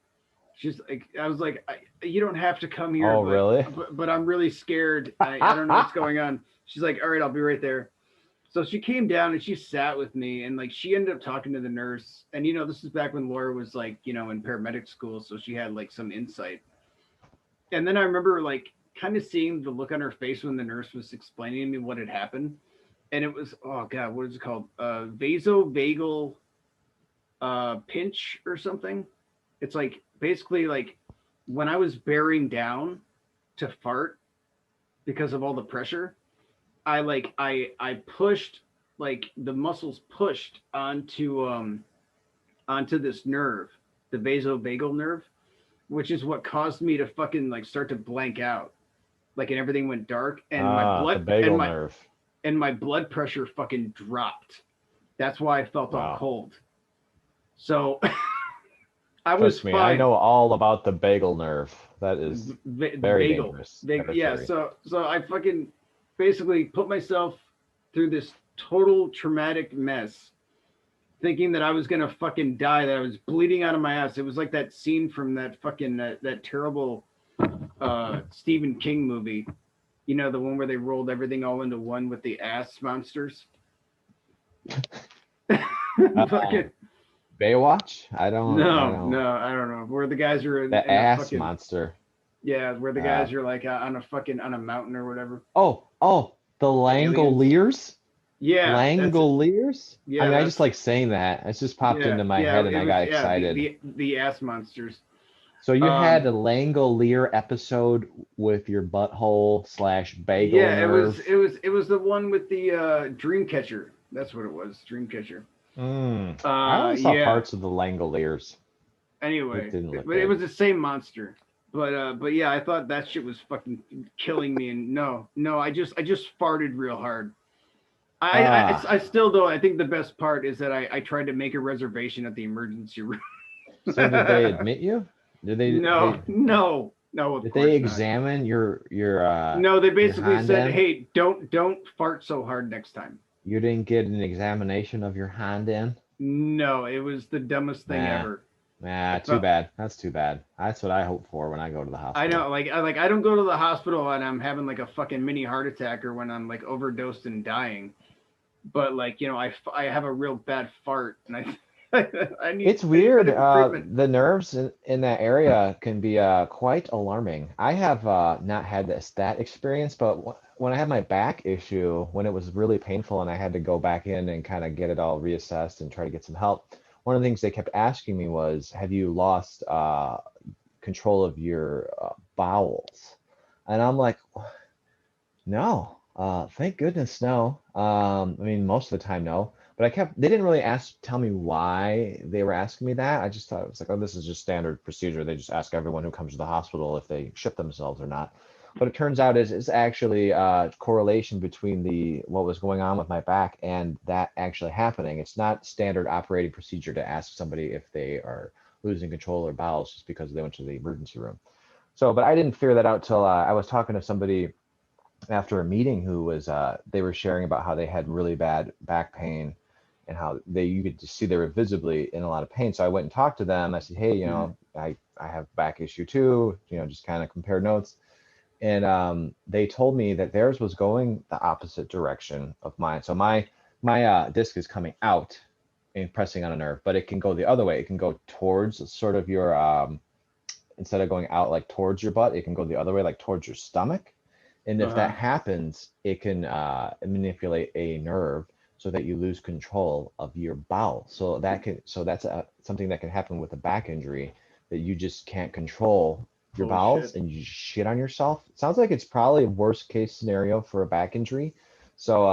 She's like, I was like, you don't have to come here, Oh, really? but I'm really scared. I don't know what's going on. She's like, all right, I'll be right there. So she came down and she sat with me, and like she ended up talking to the nurse. And this is back when Laura was like, in paramedic school, so she had like some insight. And then I remember like kind of seeing the look on her face when the nurse was explaining to me what had happened. And it was, oh God, what is it called? Vasovagal pinch or something. It's like basically like when I was bearing down to fart because of all the pressure, I pushed, like the muscles pushed onto this nerve, the vasovagal nerve, which is what caused me to fucking like start to blank out. Like and everything went dark and my Ah, the blood bagel nerve. and my blood pressure fucking dropped. That's why I felt all Wow. cold. So I was Trust me, I fine. know all about the bagel nerve. That is The very bagel. dangerous Yeah. territory. So I fucking basically put myself through this total traumatic mess, thinking that I was gonna fucking die. That I was bleeding out of my ass. It was like that scene from that fucking that terrible Stephen King movie. You know, the one where they rolled everything all into one with the ass monsters. Uh, Fucking Baywatch? I no, don't. no, I don't know. Where the guys are The in a ass fucking monster. yeah, where the Uh, guys are like on a fucking on a mountain or whatever. oh, the The aliens. Langoliers? Yeah, that's it. Langoliers? I Yeah, mean, I just that's like saying that. It's just popped yeah, into my yeah. head and It I was got yeah excited. the ass monsters. So you had Um, a Langolier episode with your butthole slash bagel yeah, nerve. it was the one with the Dreamcatcher. That's what it was, Dreamcatcher. I only saw Yeah. parts of the Langoliers. It Anyway, didn't look but it good. was the same monster. But yeah, I thought that shit was fucking killing me. And no, I just farted real hard. I Ah, still don't. I think the best part is that I tried to make a reservation at the emergency room. so did they admit you? Did No, no, no, of did they course not. examine No, they your basically hand said, end? "Hey, don't fart so hard next time." You didn't get an examination of your hand end? No, it was the dumbest thing Nah, ever. I nah, too felt bad. That's too bad. That's what I hope for when I go to the I know, hospital. I don't go to the hospital and I'm having like a fucking mini heart attack or when I'm like overdosed and dying. But like I have a real bad fart and It's I need weird. medical treatment. The nerves in that area can be quite alarming. I have not had that experience, but when I had my back issue, when it was really painful and I had to go back in and kind of get it all reassessed and try to get some help, one of the things they kept asking me was, "Have you lost control of your bowels?" And I'm like, no, thank goodness, no. I mean, most of the time, no. But they didn't really tell me why they were asking me that. I just thought it was like, oh, this is just standard procedure. They just ask everyone who comes to the hospital if they shit themselves or not. But it turns out it's actually a correlation between what was going on with my back and that actually happening. It's not standard operating procedure to ask somebody if they are losing control of their bowels just because they went to the emergency room. So, but I didn't figure that out till I was talking to somebody after a meeting who was they were sharing about how they had really bad back pain and how you could just see they were visibly in a lot of pain. So I went and talked to them. I said, hey, Mhm. I have back issue too, just kind of compare notes. And they told me that theirs was going the opposite direction of mine. So my disc is coming out and pressing on a nerve, but it can go the other way. It can go towards sort of your instead of going out like towards your butt, it can go the other way, like towards your stomach. And if that Uh-huh. happens, it can manipulate a nerve so that you lose control of your bowel. So that's something that can happen with a back injury, that you just can't control your bowels Bullshit. and you shit on yourself. It sounds like it's probably a worst case scenario for a back injury. So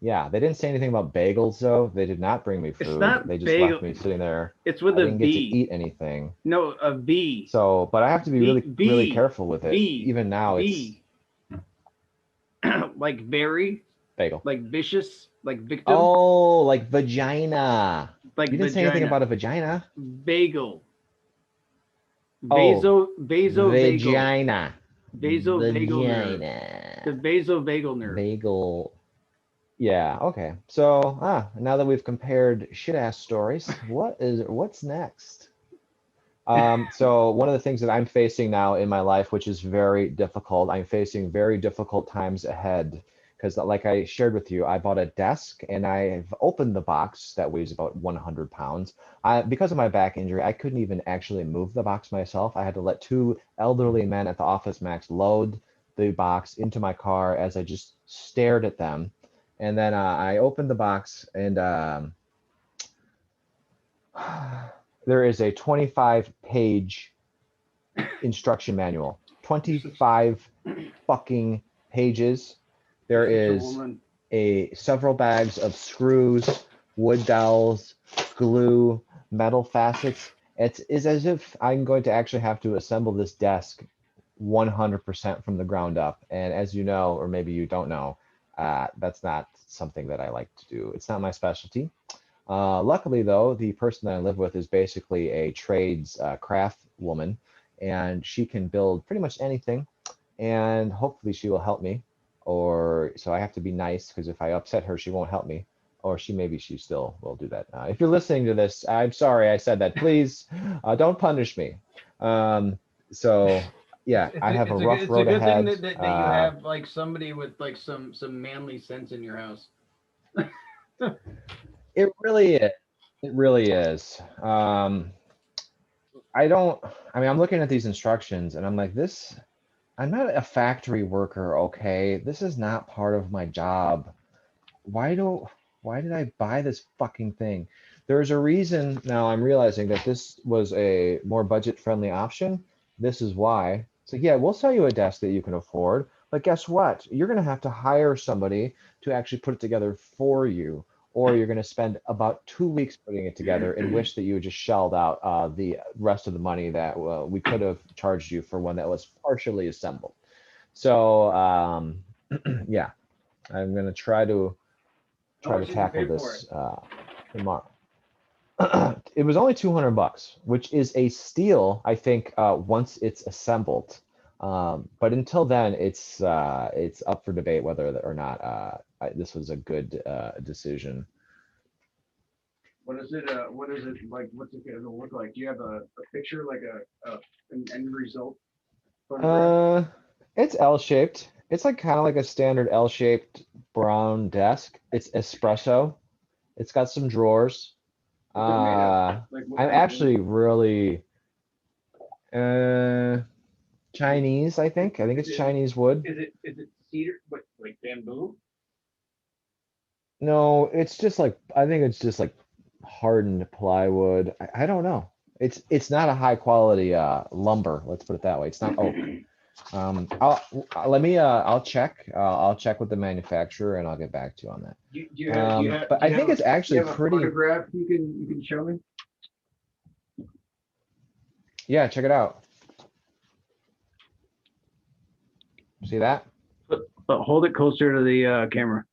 yeah, they didn't say anything about bagels though. They did not bring me It's food. They not just left bagel. me sitting there. It's with I a didn't get to V. eat anything. No, a V. So, but I have to be V really, really V careful with it. V Even now, it's V. Like very, bagel. like vicious, like victim, Oh, like vagina. like You didn't say anything vagina. about a vagina. Vagal. Oh, Vasovagal. vagina. Vasovagal nerve. The Vagina. vasovagal nerve. Bagel. Yeah, okay. So, now that we've compared shit ass stories, what's next? So one of the things that I'm facing now in my life, which is very difficult, I'm facing very difficult times ahead because, like I shared with you, I bought a desk and I've opened the box that weighs about 100 pounds. Because of my back injury, I couldn't even actually move the box myself. I had to let two elderly men at the Office Max load the box into my car as I just stared at them. And then I opened the box and There is a 25-page instruction manual. 25 fucking pages. There is several bags of screws, wood dowels, glue, metal facets. It's as if I'm going to actually have to assemble this desk 100% from the ground up. And as you know, or maybe you don't know, that's not something that I like to do. It's not my specialty. Luckily, though, the person that I live with is basically a trades craft woman, and she can build pretty much anything. And hopefully, she will help me. Or so I have to be nice because if I upset her, she won't help me. Or she still will do that. If you're listening to this, I'm sorry I said that. Please don't punish me. So yeah, I have a rough road good thing ahead. that you have like somebody with like some manly sense in your house. It really is. It really is. I don't, I mean, I'm looking at these instructions and I'm like, I'm not a factory worker, okay? This is not part of my job. Why do, why did I buy this fucking thing? There's a reason now I'm realizing that this was a more budget-friendly option. This is why. So yeah, we'll sell you a desk that you can afford, but guess what? You're gonna have to hire somebody to actually put it together for you, or you're gonna spend about 2 weeks putting it together and wish that you just shelled out the rest of the money that we could have charged you for one that was partially assembled. So yeah, I'm gonna How try to much did you tackle pay for it? this tomorrow. It was only $200, which is a steal, I think, once it's assembled. But until then, it's up for debate whether or not this was a good decision. What is it? What is it like? What's it gonna look like? Do you have a picture, like an end result photograph? Uh, it's L-shaped. It's like kind of like a standard L-shaped brown desk. It's espresso. It's got some drawers. What's it made of? Like what I'm kind of wood? actually really uh Chinese, I think. I think it's Chinese wood. Is it cedar? What, like bamboo? No, it's just like I think it's just like hardened plywood. I don't know. It's not a high quality lumber. Let's put it that way. It's not oak. I'll let me I'll check with the manufacturer and I'll get back to you on that. But I think it's Do you actually have a pretty. photograph you can show me? Yeah, check it out. See that? But hold it closer to the camera.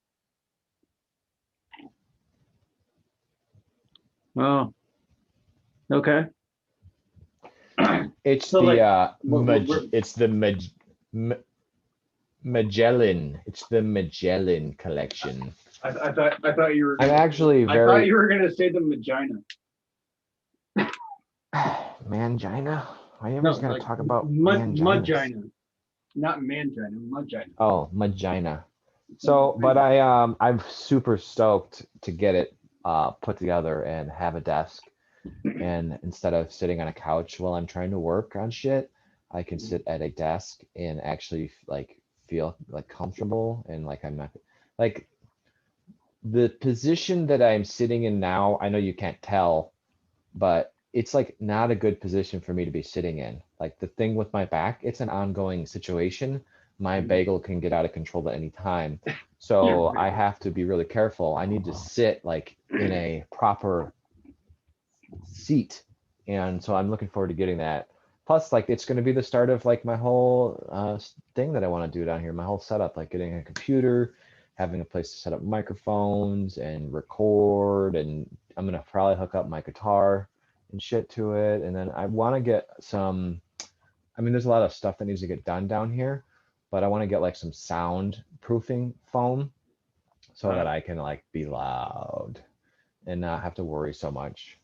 Oh, okay. It's So the like, It's the Magellan. It's the Magellan collection. I thought you were I'm gonna actually I thought very you were gonna say the vagina. mangina. Why are you No, always gonna like talk about manginas? mudgina, not mangina, mudgina. Oh, Magina. Like, So, but I'm super stoked to get it put together and have a desk. And instead of sitting on a couch while I'm trying to work on shit, I can sit at a desk and actually like feel like comfortable and like I'm not like the position that I'm sitting in now. I know you can't tell, but it's like not a good position for me to be sitting in. Like the thing with my back, it's an ongoing situation. My bagel can get out of control at any time. So I have to be really careful. I need to sit like in a proper seat. And so I'm looking forward to getting that. Plus, like it's going to be the start of like my whole thing that I want to do down here, my whole setup, like getting a computer, having a place to set up microphones and record, and I'm gonna probably hook up my guitar and shit to it. And then I want to get some. I mean, there's a lot of stuff that needs to get done down here, but I want to get like some sound proofing foam so that I can like be loud and not have to worry so much.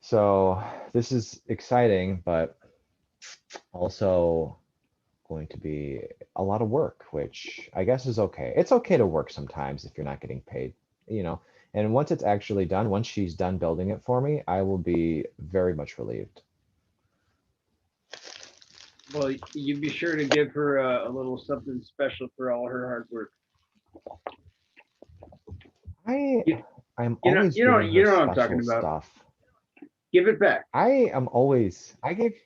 So this is exciting, but also going to be a lot of work, which I guess is okay. It's okay to work sometimes if you're not getting paid, you know. And once it's actually done, once she's done building it for me, I will be very much relieved. well, you be sure to give her a little something special for all her hard work. I You, I'm always You know, giving her what I'm talking special about. stuff. Give it back. I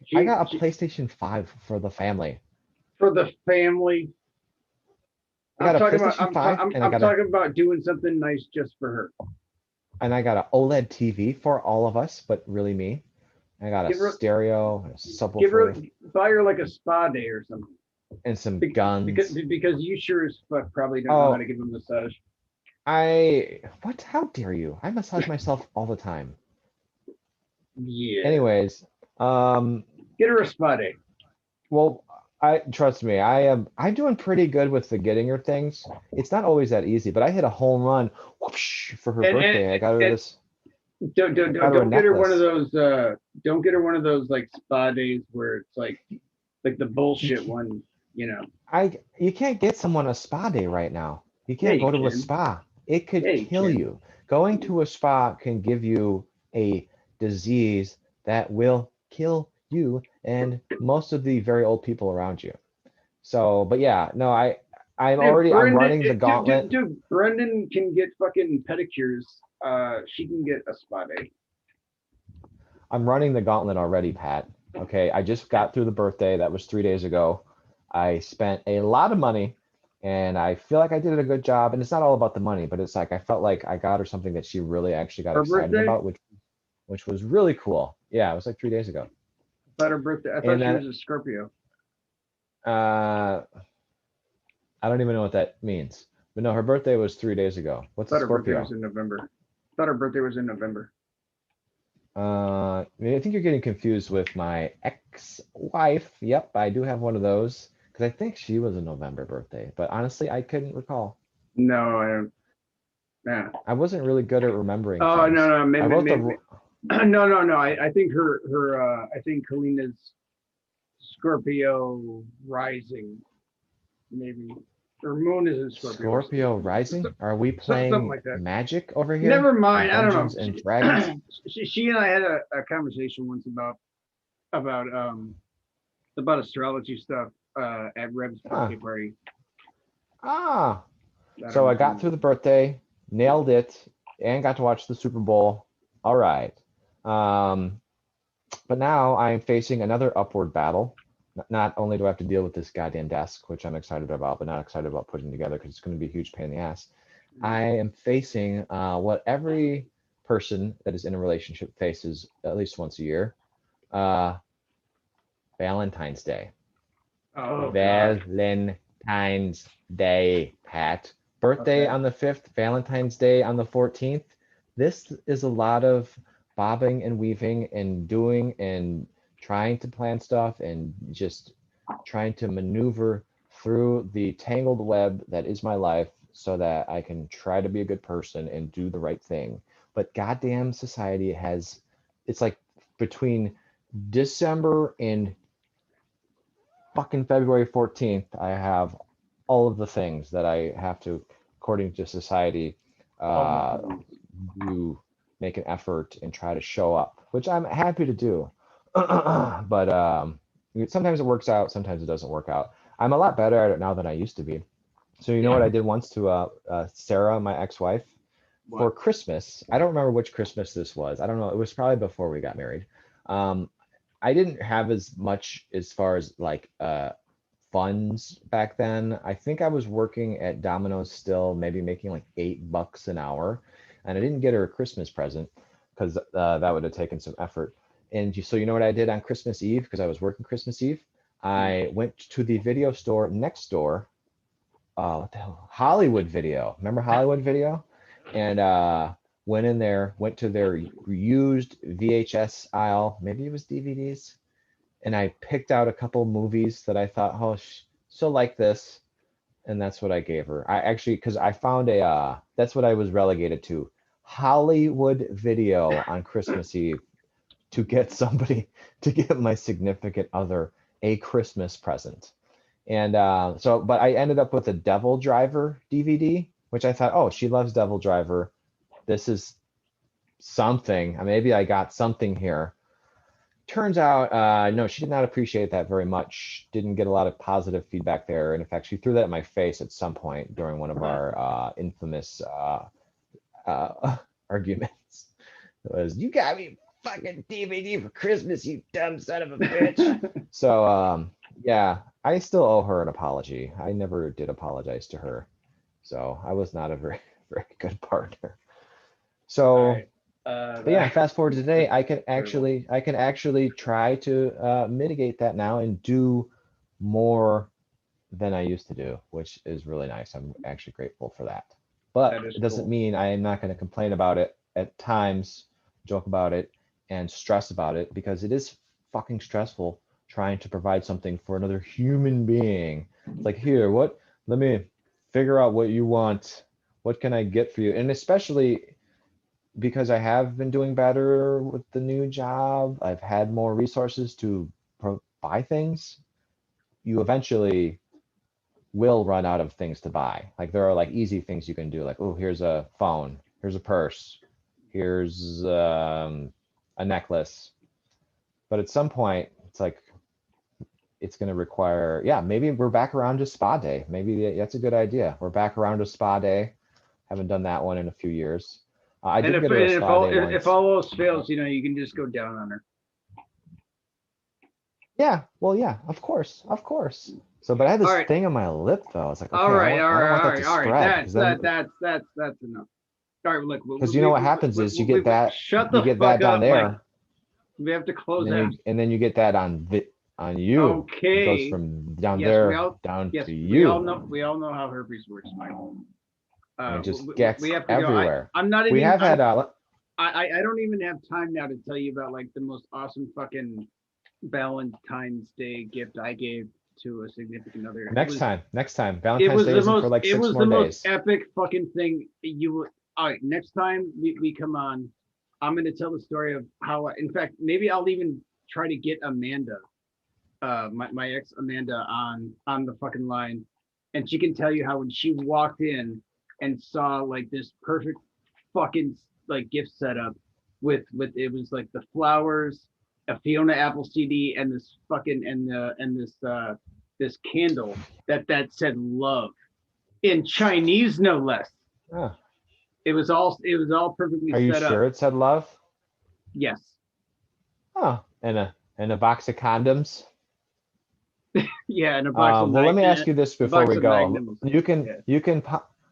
She, got a she PlayStation 5 for the family. for the family. I got a PlayStation I'm 5 and I'm talking about doing something nice just for her. I got an OLED TV for all of us, but really me. I got a Give her stereo, a give her subwoofer, buy her like a spa day or something. and some guns. Because you sure as fuck probably don't know how to Oh, give a massage. what? How dare you? I massage myself all the time. Yeah. Anyways, um, Get her a spa day. well, trust me, I'm doing pretty good with the getting her things. It's not always that easy, but I hit a home run whoosh, for her And birthday. I got her and this, got her a don't get her one of necklace. those don't get her one of those like spa days where it's like the You bullshit can't, one, you know. you can't get someone a spa day right now. You Yeah, can't you go to a can. spa. It Yeah, could you kill can. you. Going to a spa can give you a disease that will kill you and most of the very old people around you. So, but yeah, no, I'm running the gauntlet. Brendan can get fucking pedicures. She can get a spa day. I'm running the gauntlet already, Pat. Okay, I just got through the birthday. That was 3 days ago. I spent a lot of money and I feel like I did a good job. And it's not all about the money, but it's like I felt like I got her something that she really actually got Her excited birthday? about, which was really cool. Yeah, it was like 3 days ago. I thought her birthday. I thought And she then was a Scorpio. uh I don't even know what that means. But no, her birthday was 3 days ago. What's I a thought her birthday was Scorpio? in November. I thought her birthday was in November. I think you're getting confused with my ex-wife. Yep, I do have one of those because I think she was a November birthday, but honestly, I couldn't recall. No, I don't. Nah. I wasn't really good at remembering Oh things. no, I wrote the, no. I think I think Kalina's Scorpio rising, maybe. Her moon is in Scorpio. Scorpio rising. Are we Something playing like that. Magic over Never here? mind. I don't Dungeons and Dragons? know. She and I had a conversation once about about astrology stuff at Reb's Huh. birthday party. Ah. I don't So know I if you got through remember. the birthday, nailed it, and got to watch the Super Bowl. All right. Um, But now I'm facing another upward battle. Not only do I have to deal with this goddamn desk, which I'm excited about, but not excited about putting together because it's going to be a huge pain in the ass. I am facing what every person that is in a relationship faces at least once a year, uh, Valentine's Day. Oh God. Valentine's Day, Pat. Birthday Okay. on the 5th, Valentine's Day on the 14th. This is a lot of bobbing and weaving and doing and trying to plan stuff and just trying to maneuver through the tangled web that is my life so that I can try to be a good person and do the right thing. But goddamn society has, it's like between December and fucking February 14th, I have all of the things that I have to, according to society, All the uh, things. do make an effort and try to show up, which I'm happy to do. But sometimes it works out, sometimes it doesn't work out. I'm a lot better at it now than I used to be. So you know what I did once to Sarah, my ex-wife, for What? Christmas? I don't remember which Christmas this was. I don't know. It was probably before we got married. Um, I didn't have as much as far as like funds back then. I think I was working at Domino's still, maybe making like $8 an hour, and I didn't get her a Christmas present because that would have taken some effort. And so you know what I did on Christmas Eve because I was working Christmas Eve? I went to the video store next door. What the hell? Hollywood Video. Remember Hollywood Video? And went in there, went to their used VHS aisle. Maybe it was DVDs, and I picked out a couple movies that I thought, oh, she'll like this, and that's what I gave her. I actually, because I found that's what I was relegated to, Hollywood Video on Christmas Eve to get somebody to get my significant other a Christmas present. And but I ended up with a Devil Driver DVD, which I thought, oh, she loves Devil Driver. This is something. Maybe I got something here. Turns out, no, she did not appreciate that very much. Didn't get a lot of positive feedback there. And in fact, she threw that in my face at some point during one of our infamous arguments. It was, you got me fucking DVD for Christmas, you dumb son of a bitch. So yeah, I still owe her an apology. I never did apologize to her. So I was not a very, very good partner. So All right. but yeah, fast forward to today, Terrible. I can actually try to mitigate that now and do more than I used to do, which is really nice. I'm actually grateful for that. But That is it doesn't cool. mean I am not going to complain about it at times, joke about it, and stress about it because it is fucking stressful trying to provide something for another human being. It's like, here, what? Let me figure out what you want. What can I get for you? And especially because I have been doing better with the new job, I've had more resources to buy things. You eventually will run out of things to buy. Like there are like easy things you can do, like, oh, here's a phone, here's a purse, here's a necklace. But at some point, it's like it's going to require, yeah, maybe we're back around to spa day. Maybe that's a good idea. We're back around to spa day. Haven't done that one in a few years. I And did go to a spa day if once. all else fails, you can just go down on her. Yeah, well, yeah, of course, of course. So, but I had All this right. thing on my lip though. I was like, All okay, right. All I don't right. want All that right. to All right. spread because then, That's enough. All right. Look, because you know what happens is shut you the get fuck that down up, Mike. there, We have to and close then out. you get that on you. It goes Okay. from down Yes, there down to we all you, know how herpes works, Mike. and it just We gets have to go. everywhere. I'm not We even. have had I don't even have time now to tell you about like the most awesome fucking Valentine's Day gift I gave to a significant other. next time. Valentine's Day isn't for like It 6 was the more most days. epic fucking thing you would. All right, next time we come on, I'm gonna tell the story of how. In fact, maybe I'll even try to get Amanda, my ex Amanda, on the fucking line, and she can tell you how when she walked in and saw like this perfect fucking like gift setup with it was like the flowers, a Fiona Apple CD, and this fucking and this candle that said love in Chinese, no less. Oh, It was all perfectly are you set up. sure it said love? Yes. Oh, and a box of condoms. Yeah, and a box of Well, let me ask you this a before box we of go. magnums. Yeah.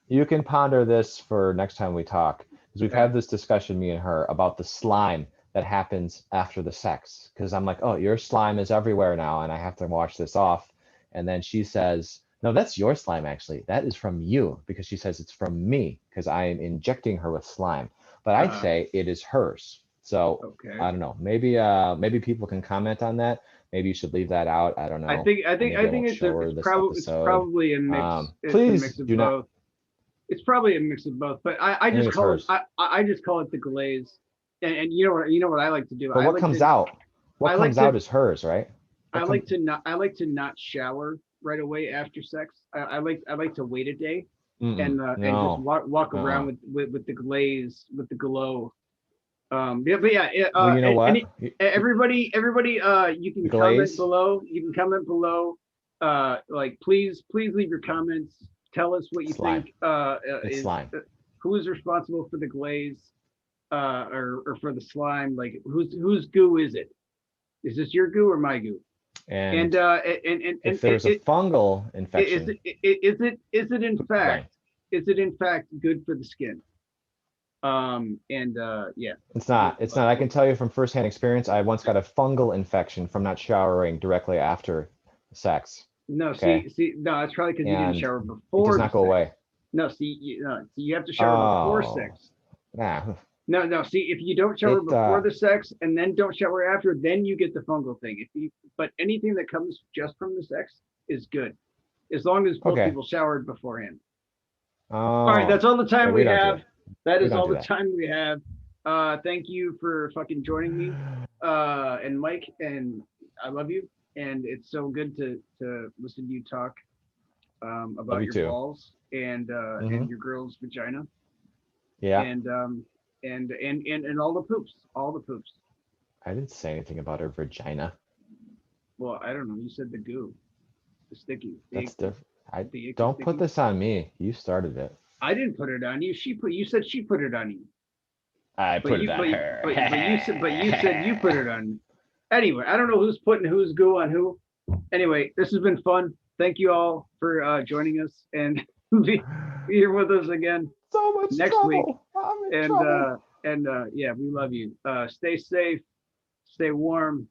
You can ponder this for next time we talk, because we've Yeah. had this discussion, me and her, about the slime that happens after the sex. Because I'm like, oh, your slime is everywhere now, and I have to wash this off. And then she says, no, that's your slime actually. That is from you, because she says it's from me because I am injecting her with slime. But I'd say it is hers. So Okay. I don't know. Maybe people can comment on that. Maybe you should leave that out. I don't know. Maybe I won't show her this It's episode. probably a mix. It's a Please mix of do not. both. It's probably a mix of both, but I I think just it's call it hers. I just call it the glaze. And you know what I like to do? But what comes out? What I like comes out to is hers, right? I What like come? to not I like to not shower right away after sex. I like to wait a day and just No. walk around Uh-uh. with the glaze, with the glow. Yeah, but yeah, Well, you know and what? everybody, you The can comment glaze, below. You can comment below. Like please leave your comments. Tell us what you slime. think. It's Is slime. who is responsible for the glaze, or for the slime? Like whose goo is it? Is this your goo or my goo? And And and if there's a fungal is infection, is it in to fact blame. good for the skin? And yeah. It's not. It's not. I can tell you from firsthand experience, I once got a fungal infection from not showering directly after sex. No, Okay. no, it's probably because you didn't And shower it does before the not go sex. away. No, you have to shower before Oh, sex. nah. No, see, if you don't shower It before the sex and then don't shower after, then you get the fungal thing. But anything that comes just from the sex is good, as long as both okay. people showered beforehand. All right, Oh, that's all the yeah, time we we don't do have. it. That We is don't all do the that. time we have. Thank you for fucking joining me, and Mike, and I love you. And it's so good to listen to you talk Love about you your too. balls and Hmm. your girl's vagina Yeah. and and all the poops. I didn't say anything about her vagina. Well, I don't know. You said the goo, the sticky, That's different. I the icky don't put sticky. this on me. You started it. I didn't put it on you. You said she put it on you. I put it on her. But you said you put it on. Anyway, I don't know who's putting who's goo on who. Anyway, this has been fun. Thank you all for joining us and be here with us again So much next trouble. week. I'm in trouble. Yeah, we love you. Stay safe, stay warm,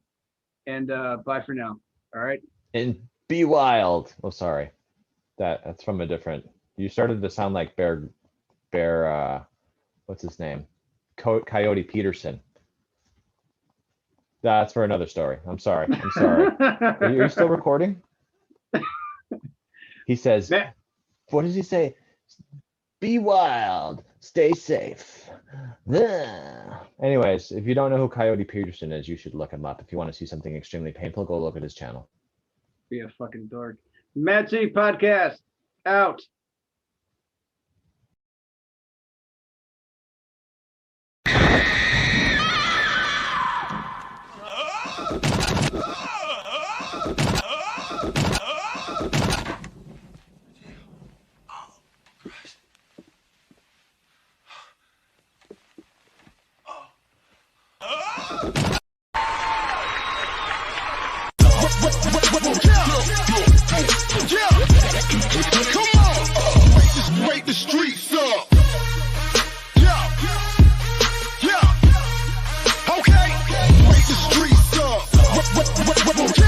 and bye for now. All right. And be wild. Oh, sorry. That's from a different. You started to sound like Bear. What's his name? Coyote Peterson. That's for another story. I'm sorry. Are you still recording? He says, what does he say? Be wild, stay safe. Anyways, if you don't know who Coyote Peterson is, you should look him up. If you want to see something extremely painful, go look at his channel. Be a fucking dork. Madcitypodcast out. Come on, wake the streets up. Yeah, okay, wake the streets up.